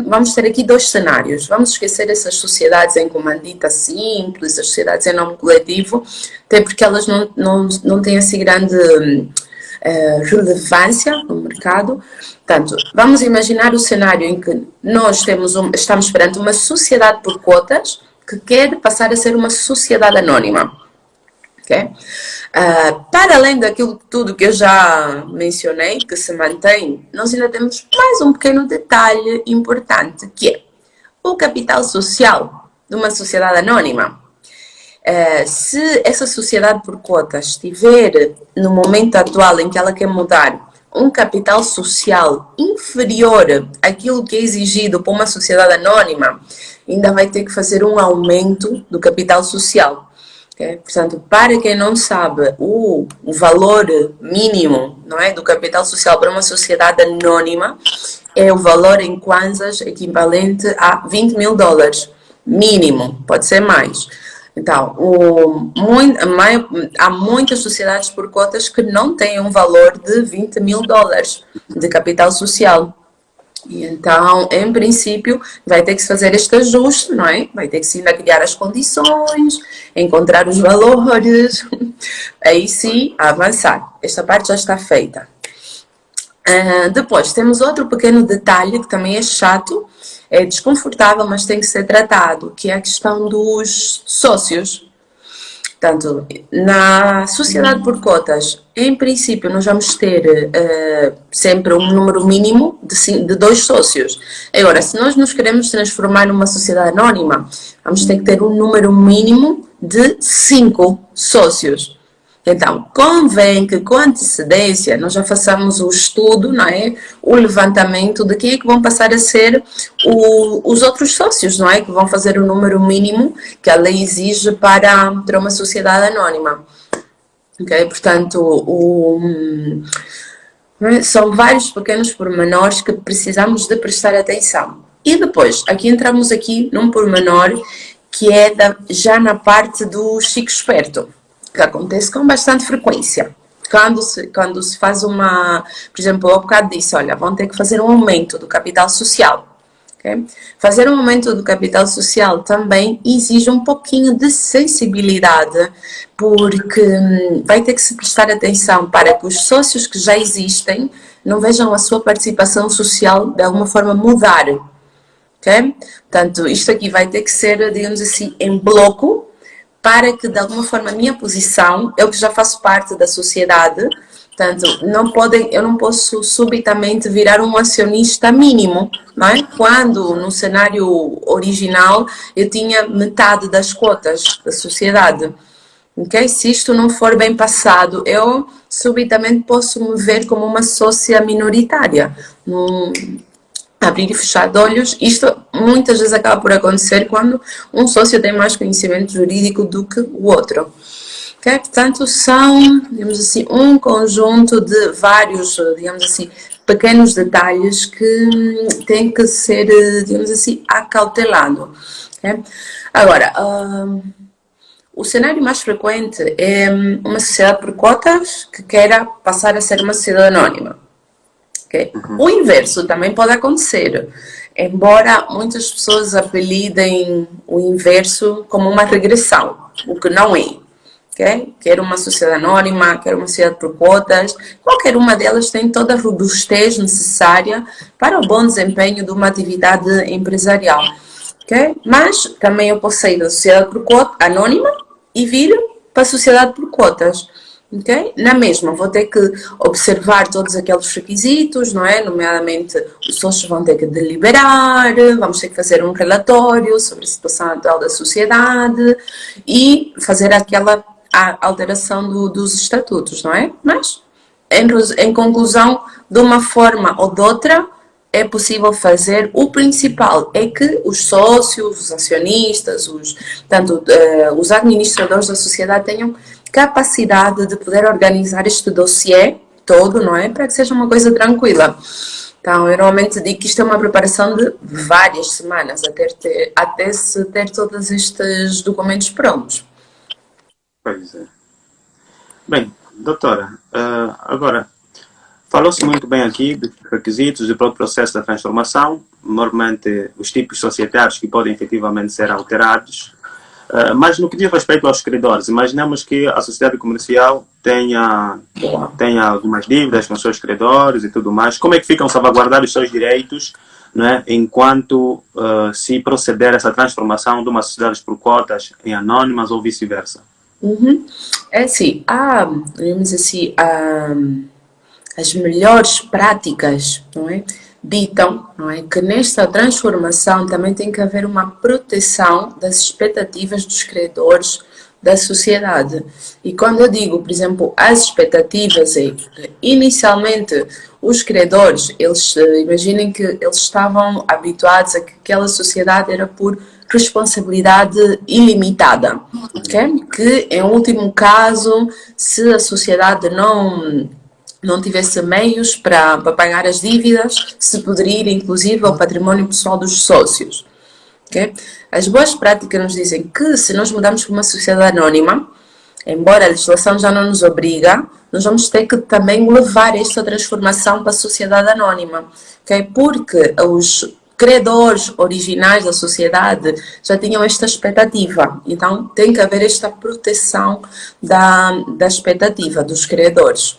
vamos ter aqui dois cenários. Vamos esquecer essas sociedades em comandita simples, as sociedades em nome coletivo, até porque elas não têm assim grande relevância no mercado. Portanto, vamos imaginar o cenário em que nós estamos perante uma sociedade por cotas que quer passar a ser uma sociedade anónima. Okay? Para além daquilo tudo que eu já mencionei, que se mantém, nós ainda temos mais um pequeno detalhe importante, que é o capital social de uma sociedade anónima. Se essa sociedade por cotas estiver no momento atual em que ela quer mudar um capital social inferior àquilo que é exigido por uma sociedade anónima, ainda vai ter que fazer um aumento do capital social. Okay? Portanto, para quem não sabe, o valor mínimo, não é, do capital social para uma sociedade anónima é o valor em kwanzas equivalente a $20.000. Mínimo, pode ser mais. Então, há muitas sociedades por cotas que não têm um valor de $20.000 de capital social. E então, em princípio, vai ter que se fazer este ajuste, não é? Vai ter que se ainda criar as condições, encontrar os valores, aí sim, avançar. Esta parte já está feita. Depois, temos outro pequeno detalhe que também é chato, é desconfortável, mas tem que ser tratado, que é a questão dos sócios. Portanto, na sociedade por cotas, em princípio, nós vamos ter sempre um número mínimo de 2 sócios. Agora, se nós nos queremos transformar numa sociedade anónima, vamos ter que ter um número mínimo de 5 sócios. Então, convém que com antecedência nós já façamos o estudo, não é? O levantamento de quem é que vão passar a ser os outros sócios, não é? Que vão fazer o número mínimo que a lei exige para uma sociedade anónima. Ok? Portanto, são vários pequenos pormenores que precisamos de prestar atenção. E depois, entramos num pormenor que é já na parte do chico esperto, que acontece com bastante frequência. Quando se faz por exemplo, eu há bocado disse, olha, vão ter que fazer um aumento do capital social. Okay? Fazer um aumento do capital social também exige um pouquinho de sensibilidade, porque vai ter que se prestar atenção para que os sócios que já existem não vejam a sua participação social de alguma forma mudar. Okay? Portanto, isto aqui vai ter que ser, digamos assim, em bloco, para que de alguma forma a minha posição, eu que já faço parte da sociedade, portanto, eu não posso subitamente virar um acionista mínimo, não é? Quando no cenário original eu tinha metade das cotas da sociedade. Okay? Se isto não for bem passado, eu subitamente posso me ver como uma sócia minoritária. Abrir e fechar de olhos, isto muitas vezes acaba por acontecer quando um sócio tem mais conhecimento jurídico do que o outro. Okay? Portanto, são, digamos assim, um conjunto de vários, digamos assim, pequenos detalhes que tem que ser, digamos assim, acautelado. Okay? Agora, o cenário mais frequente é uma sociedade por cotas que queira passar a ser uma sociedade anónima. Okay? O inverso também pode acontecer, embora muitas pessoas apelidem o inverso como uma regressão, o que não é. Okay? Quer uma sociedade anónima, quer uma sociedade por cotas, qualquer uma delas tem toda a robustez necessária para o bom desempenho de uma atividade empresarial. Okay? Mas também eu posso sair da sociedade por cotas anónima e vir para a sociedade por cotas. ok? Na mesma, vou ter que observar todos aqueles requisitos, não é? Nomeadamente, os sócios vão ter que deliberar, vamos ter que fazer um relatório sobre a situação atual da sociedade e fazer aquela alteração dos estatutos, não é? Mas, em conclusão, de uma forma ou de outra, é possível fazer. O principal é que os sócios, os acionistas, os administradores da sociedade tenham capacidade de poder organizar este dossiê todo, não é? Para que seja uma coisa tranquila. Então, eu normalmente digo que isto é uma preparação de várias semanas até se ter todos estes documentos prontos. Pois é. Bem, doutora, agora, falou-se muito bem aqui dos requisitos do próprio processo da transformação, normalmente os tipos societários que podem efetivamente ser alterados, mas no que diz respeito aos credores, imaginamos que a sociedade comercial tenha algumas dívidas com os seus credores e tudo mais. Como é que ficam salvaguardados os seus direitos, né, enquanto se proceder a essa transformação de uma sociedade por cotas em anônimas ou vice-versa? Uhum. É assim, digamos assim, as melhores práticas, não é? Ditam, não é, que nesta transformação também tem que haver uma proteção das expectativas dos credores da sociedade. E quando eu digo, por exemplo, as expectativas é que inicialmente os credores, eles imaginem que eles estavam habituados a que aquela sociedade era por responsabilidade ilimitada, okay? Que em último caso, se a sociedade não tivesse meios para pagar as dívidas, se poderia ir inclusive ao património pessoal dos sócios. Okay? As boas práticas nos dizem que se nós mudarmos para uma sociedade anónima, embora a legislação já não nos obriga, nós vamos ter que também levar esta transformação para a sociedade anónima, okay? Porque os credores originais da sociedade já tinham esta expectativa, então tem que haver esta proteção da expectativa dos credores.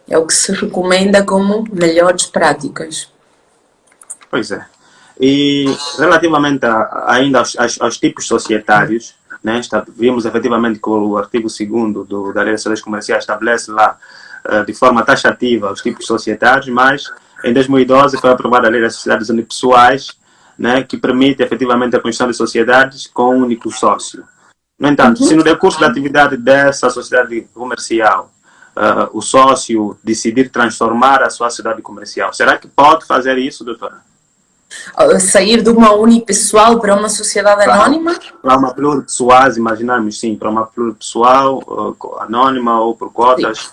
É o que se recomenda como melhores práticas. Pois é. E relativamente ainda aos tipos societários, né, vimos efetivamente que o artigo 2º da Lei das Sociedades Comerciais estabelece lá de forma taxativa os tipos societários, mas em 2012 foi aprovada a Lei das Sociedades Unipessoais, né, que permite efetivamente a constituição de sociedades com um único sócio. No entanto, se no decurso da atividade dessa sociedade comercial o sócio decidir transformar a sua sociedade comercial, será que pode fazer isso, doutora? Sair de uma unipessoal para uma sociedade anónima? Para uma pluripessoal, imaginarmos sim, para uma pluripessoal anónima ou por cotas.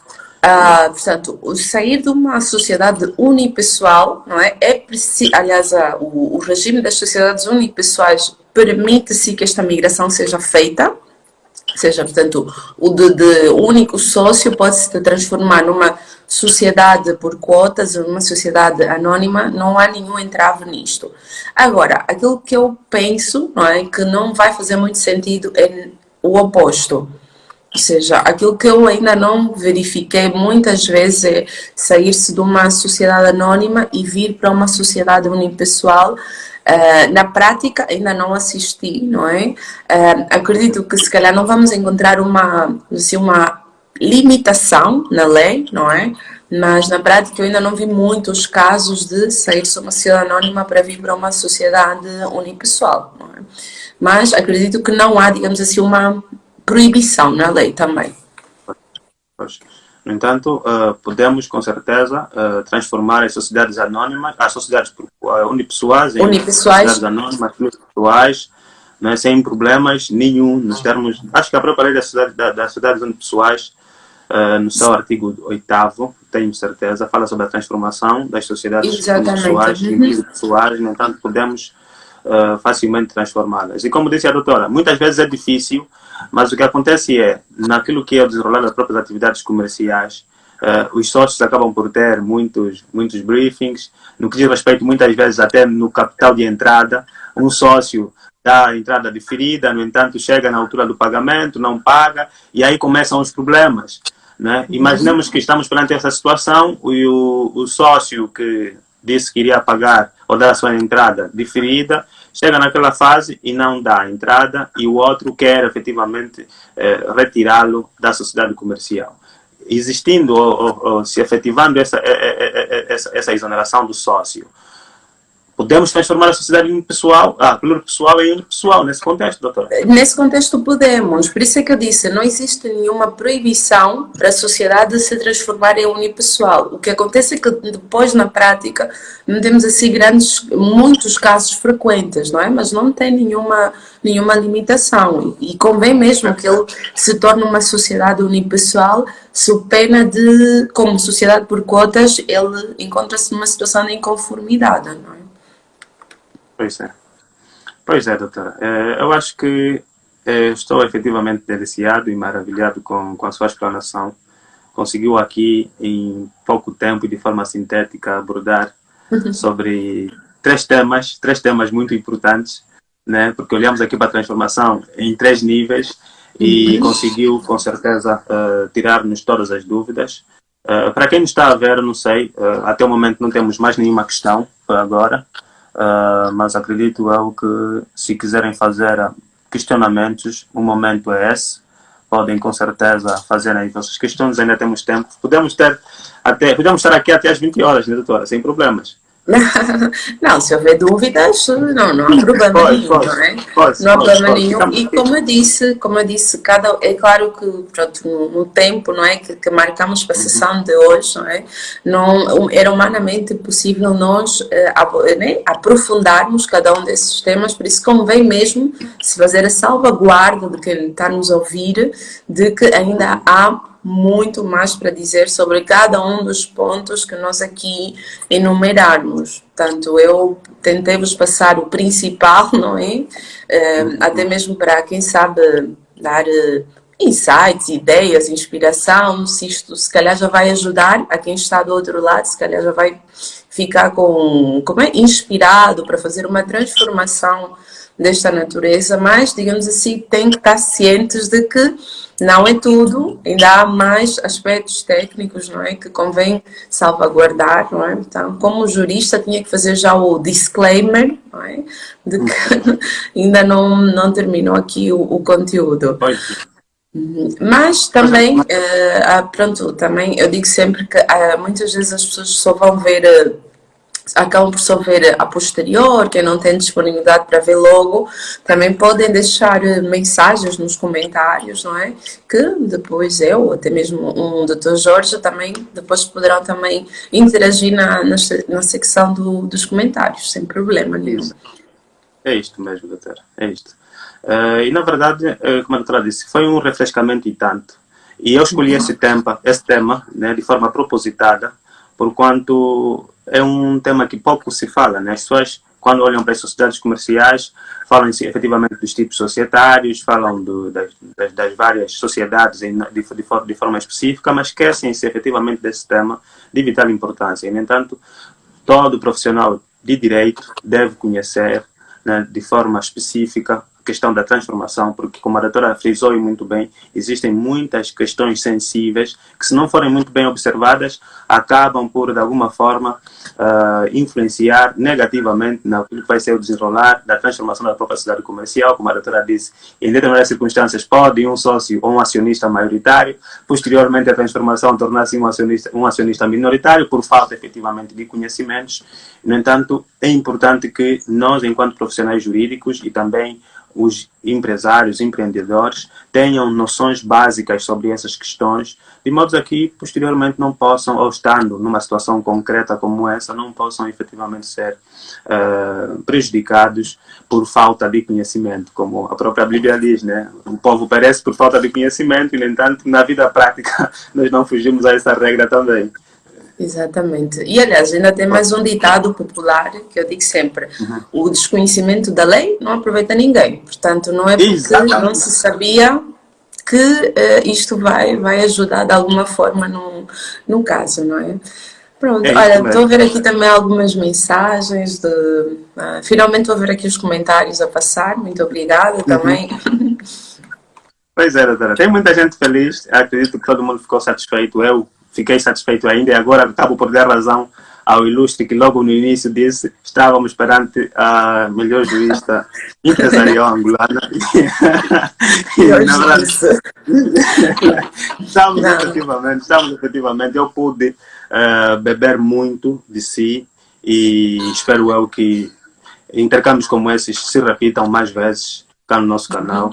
Portanto, sair de uma sociedade unipessoal, não é? Aliás, o regime das sociedades unipessoais permite-se que esta migração seja feita. Ou seja, portanto, o de único sócio pode se transformar numa sociedade por cotas, numa sociedade anónima, não há nenhum entrave nisto. Agora, aquilo que eu penso, não é, que não vai fazer muito sentido é o oposto. Ou seja, aquilo que eu ainda não verifiquei muitas vezes é sair-se de uma sociedade anónima e vir para uma sociedade unipessoal. Na prática ainda não assisti, não é? Acredito que se calhar não vamos encontrar uma limitação na lei, não é? Mas na prática eu ainda não vi muitos casos de sair-se de uma sociedade anónima para vir para uma sociedade unipessoal, não é? Mas acredito que não há, digamos assim, uma proibição na lei também. No entanto, podemos com certeza transformar as sociedades anónimas, as sociedades unipessoais em sociedades anónimas, pluripessoais, né, sem problemas nenhum, nos termos. Acho que a própria lei das sociedades unipessoais, no seu artigo 8º, tenho certeza, fala sobre a transformação das sociedades unipessoais em pluripessoais, no entanto, podemos facilmente transformá-las. E como disse a doutora, muitas vezes é difícil, mas o que acontece é, naquilo que é o desenrolar das próprias atividades comerciais, os sócios acabam por ter muitos briefings, no que diz respeito muitas vezes até no capital de entrada, um sócio dá a entrada diferida, no entanto chega na altura do pagamento, não paga, e aí começam os problemas, né? Imaginemos que estamos perante essa situação e o sócio que disse que iria pagar ou dar a sua entrada diferida, chega naquela fase e não dá a entrada e o outro quer efetivamente retirá-lo da sociedade comercial. existindo ou se efetivando essa exoneração do sócio, podemos transformar a sociedade unipessoal, pluripessoal em unipessoal, nesse contexto, doutora? Nesse contexto podemos, por isso é que eu disse, não existe nenhuma proibição para a sociedade se transformar em unipessoal. O que acontece é que depois, na prática, não temos assim muitos casos frequentes, não é? Mas não tem nenhuma limitação. E convém mesmo que ele se torne uma sociedade unipessoal, sob pena de, como sociedade por cotas, ele encontra-se numa situação de inconformidade, não é? Pois é, doutora. Eu acho que estou efetivamente deliciado e maravilhado com a sua explanação. Conseguiu aqui, em pouco tempo e de forma sintética, abordar sobre três temas muito importantes, né? Porque olhamos aqui para a transformação em 3 níveis e conseguiu, com certeza, tirar-nos todas as dúvidas. Para quem nos está a ver, não sei, até o momento não temos mais nenhuma questão por agora. Mas acredito eu que se quiserem fazer questionamentos, o momento é esse. Podem com certeza fazer as vossas questões, ainda temos tempo. Podemos estar aqui até às 20 horas, né, doutora? Sem problemas. Não, se houver dúvidas, não há problema nenhum, não é? Não há problema nenhum. E como eu disse, é claro que pronto, no tempo, não é, que marcamos para a sessão de hoje, não é? Não era humanamente possível nós aprofundarmos cada um desses temas, por isso convém mesmo se fazer a salvaguarda de quem está nos ouvir, de que ainda há muito mais para dizer sobre cada um dos pontos que nós aqui enumerarmos. Portanto, eu tentei-vos passar o principal, não é? Até mesmo para quem sabe dar insights, ideias, inspiração, se isto se calhar já vai ajudar a quem está do outro lado, se calhar já vai ficar inspirado para fazer uma transformação desta natureza, mas, digamos assim, tem que estar cientes de que não é tudo, ainda há mais aspectos técnicos, não é, que convém salvaguardar, não é? Então, como jurista, tinha que fazer já o disclaimer, não é, de que ainda não terminou aqui o conteúdo. Mas também, pronto, também eu digo sempre que muitas vezes as pessoas só vão ver acabam por só ver a posterior, quem não tem disponibilidade para ver logo, também podem deixar mensagens nos comentários, não é? Que depois eu, ou até mesmo o Dr. Jorge, também depois poderão também interagir na secção dos comentários, sem problema nenhum. É isto mesmo, doutora, é isto. E na verdade, como a doutora disse, foi um refrescamento e tanto. E eu escolhi esse tema, né, de forma propositada, porquanto é um tema que pouco se fala, né? As pessoas, quando olham para as sociedades comerciais, falam-se efetivamente dos tipos societários, falam das várias sociedades de forma específica, mas esquecem-se efetivamente desse tema de vital importância. E, no entanto, todo profissional de direito deve conhecer, né, de forma específica a questão da transformação, porque, como a doutora frisou muito bem, existem muitas questões sensíveis que, se não forem muito bem observadas, acabam por, de alguma forma, influenciar negativamente naquilo que vai ser o desenrolar da transformação da própria sociedade comercial. Como a doutora disse, em determinadas circunstâncias pode um sócio ou um acionista maioritário, posteriormente a transformação tornar-se um acionista minoritário por falta efetivamente de conhecimentos. No entanto, é importante que nós, enquanto profissionais jurídicos e também os empresários, empreendedores, tenham noções básicas sobre essas questões, de modo a que posteriormente não possam, ou estando numa situação concreta como essa, não possam efetivamente ser prejudicados por falta de conhecimento, como a própria Bíblia diz, né? O povo perece por falta de conhecimento e, no entanto, na vida prática, nós não fugimos a essa regra também. Exatamente. E, aliás, ainda tem mais um ditado popular que eu digo sempre: o desconhecimento da lei não aproveita ninguém. Portanto, não é porque não se sabia que isto vai ajudar de alguma forma no caso, não é? Pronto, olha, estou a ver aqui também algumas mensagens finalmente estou a ver aqui os comentários a passar, muito obrigada também. Pois é, doutora, tem muita gente feliz, acredito que todo mundo ficou satisfeito, eu fiquei satisfeito ainda e agora acabo por dar razão ao ilustre que logo no início disse estávamos perante a melhor jurista empresarial angolana. E, na verdade, estamos efetivamente, eu pude beber muito de si e espero eu que intercâmbios como esses se repitam mais vezes cá no nosso canal.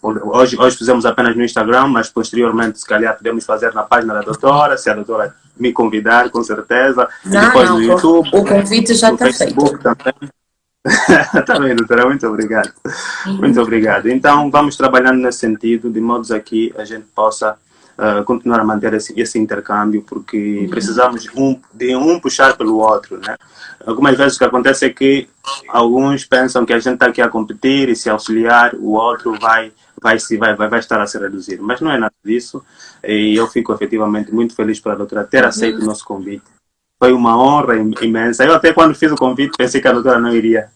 Hoje fizemos apenas no Instagram, mas posteriormente, se calhar, podemos fazer na página da doutora, se a doutora me convidar, com certeza. E depois no YouTube, o convite já no está Facebook feito. também. Está bem, doutora, muito obrigado. Muito obrigado. Então, vamos trabalhando nesse sentido, de modo a que a gente possa continuar a manter esse intercâmbio, porque precisamos de um puxar pelo outro, né? Algumas vezes o que acontece é que alguns pensam que a gente está aqui a competir e se auxiliar, o outro vai estar a se reduzir. Mas não é nada disso. E eu fico efetivamente muito feliz pela doutora ter aceito o nosso convite. Foi uma honra imensa. Eu até quando fiz o convite pensei que a doutora não iria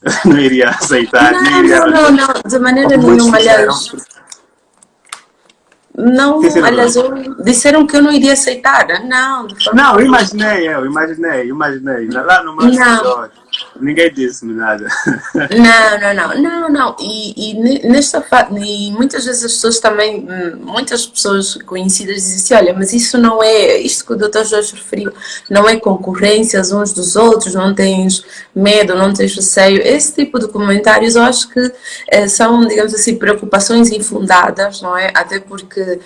aceitar. Não, de maneira nenhuma, aliás. Não, aliás, disseram que eu não iria aceitar. Não, imaginei. Lá no mais melhor. Ninguém disse-me nada. Não. E muitas vezes as pessoas também, muitas pessoas conhecidas dizem assim, olha, mas isso não é, isto que o Dr. Jorge referiu, não é concorrências uns dos outros, não tens medo, não tens receio. Esse tipo de comentários eu acho que são, digamos assim, preocupações infundadas, não é? Até porque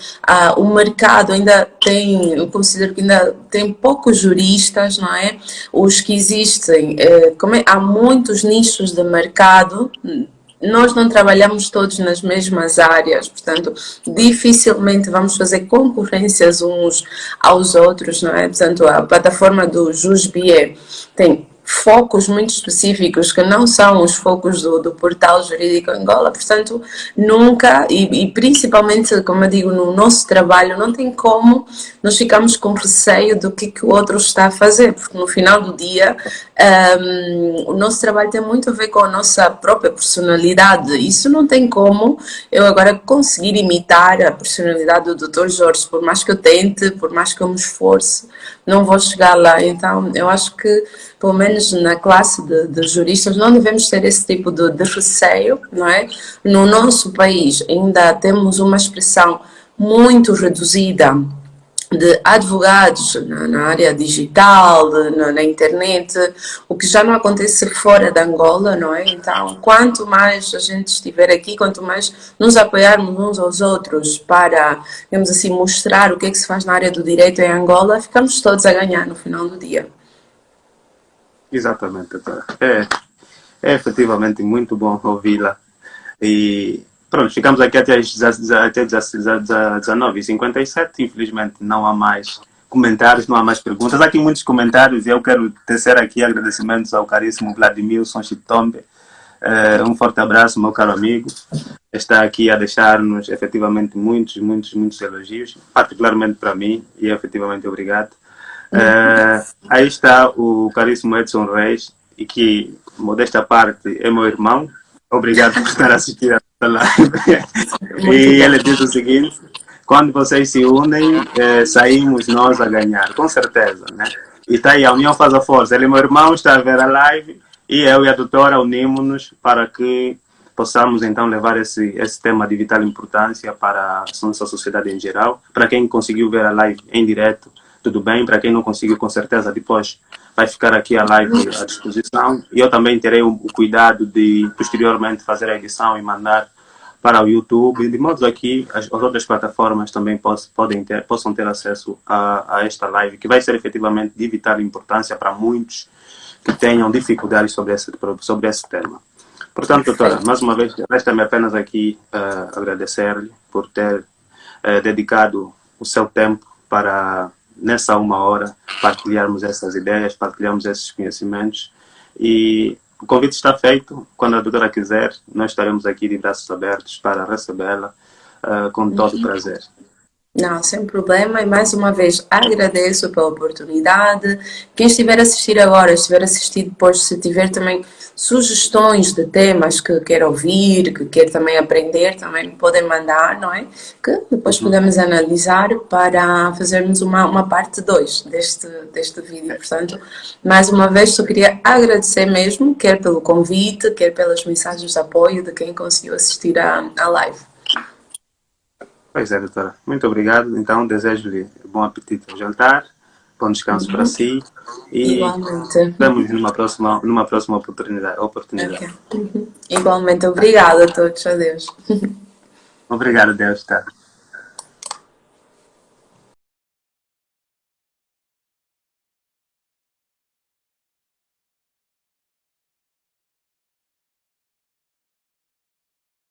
o mercado ainda tem, eu considero que ainda tem poucos juristas, não é? Os que existem, há muitos nichos de mercado, nós não trabalhamos todos nas mesmas áreas, portanto, dificilmente vamos fazer concorrências uns aos outros, não é? Portanto, a plataforma do JusBie tem focos muito específicos que não são os focos do portal Jurídico Angola, portanto nunca, e principalmente, como eu digo, no nosso trabalho não tem como nós ficamos com receio do que o outro está a fazer, porque no final do dia o nosso trabalho tem muito a ver com a nossa própria personalidade. Isso não tem como eu agora conseguir imitar a personalidade do Dr. Jorge, por mais que eu tente, por mais que eu me esforce, não vou chegar lá. Então eu acho que pelo menos na classe de juristas, não devemos ter esse tipo de receio, não é? No nosso país ainda temos uma expressão muito reduzida de advogados na área digital, na internet, o que já não acontece fora da Angola, não é? Então, quanto mais a gente estiver aqui, quanto mais nos apoiarmos uns aos outros para, digamos assim, mostrar o que é que se faz na área do direito em Angola, ficamos todos a ganhar no final do dia. Exatamente, doutora. É efetivamente muito bom ouvi-la. E pronto, ficamos aqui até 19h57. Infelizmente não há mais comentários, não há mais perguntas. Há aqui muitos comentários e eu quero tecer aqui agradecimentos ao caríssimo Vladimilson Chitombe. Um forte abraço, meu caro amigo. Está aqui a deixar-nos efetivamente muitos elogios, particularmente para mim, e efetivamente obrigado. Aí está o caríssimo Edson Reis, e que, modesta parte, é meu irmão. Obrigado por estar a assistir a live. E ele diz o seguinte: quando vocês se unem, saímos nós a ganhar, com certeza, né? E está aí, a união faz a força. Ele é meu irmão, está a ver a live, e eu e a doutora unimos-nos para que possamos então levar esse tema de vital importância para a nossa sociedade em geral. Para quem conseguiu ver a live em direto, tudo bem. Para quem não conseguiu, com certeza depois vai ficar aqui a live à disposição. E eu também terei o cuidado de posteriormente fazer a edição e mandar para o YouTube, de modo a que as outras plataformas também possam ter acesso a esta live, que vai ser efetivamente de vital importância para muitos que tenham dificuldades sobre esse tema. Portanto, doutora, mais uma vez, resta-me apenas aqui agradecer-lhe por ter dedicado o seu tempo para, nessa uma hora, partilharmos essas ideias, partilharmos esses conhecimentos. E o convite está feito. Quando a doutora quiser, nós estaremos aqui de braços abertos para recebê-la com todo o prazer. Não, sem problema. E mais uma vez agradeço pela oportunidade. Quem estiver a assistir agora, estiver a assistir depois, se tiver também sugestões de temas que quer ouvir, que quer também aprender, também podem mandar, não é? Que depois Uhum. podemos analisar para fazermos uma parte 2 deste vídeo. Portanto, mais uma vez, só queria agradecer mesmo, quer pelo convite, quer pelas mensagens de apoio de quem conseguiu assistir à live. Pois é, doutora. Muito obrigado. Então, desejo-lhe bom apetite ao jantar, bom descanso para si e Igualmente. vemos numa próxima oportunidade. Ok. Igualmente, obrigada a todos. Adeus. Obrigado, Deus. Tá.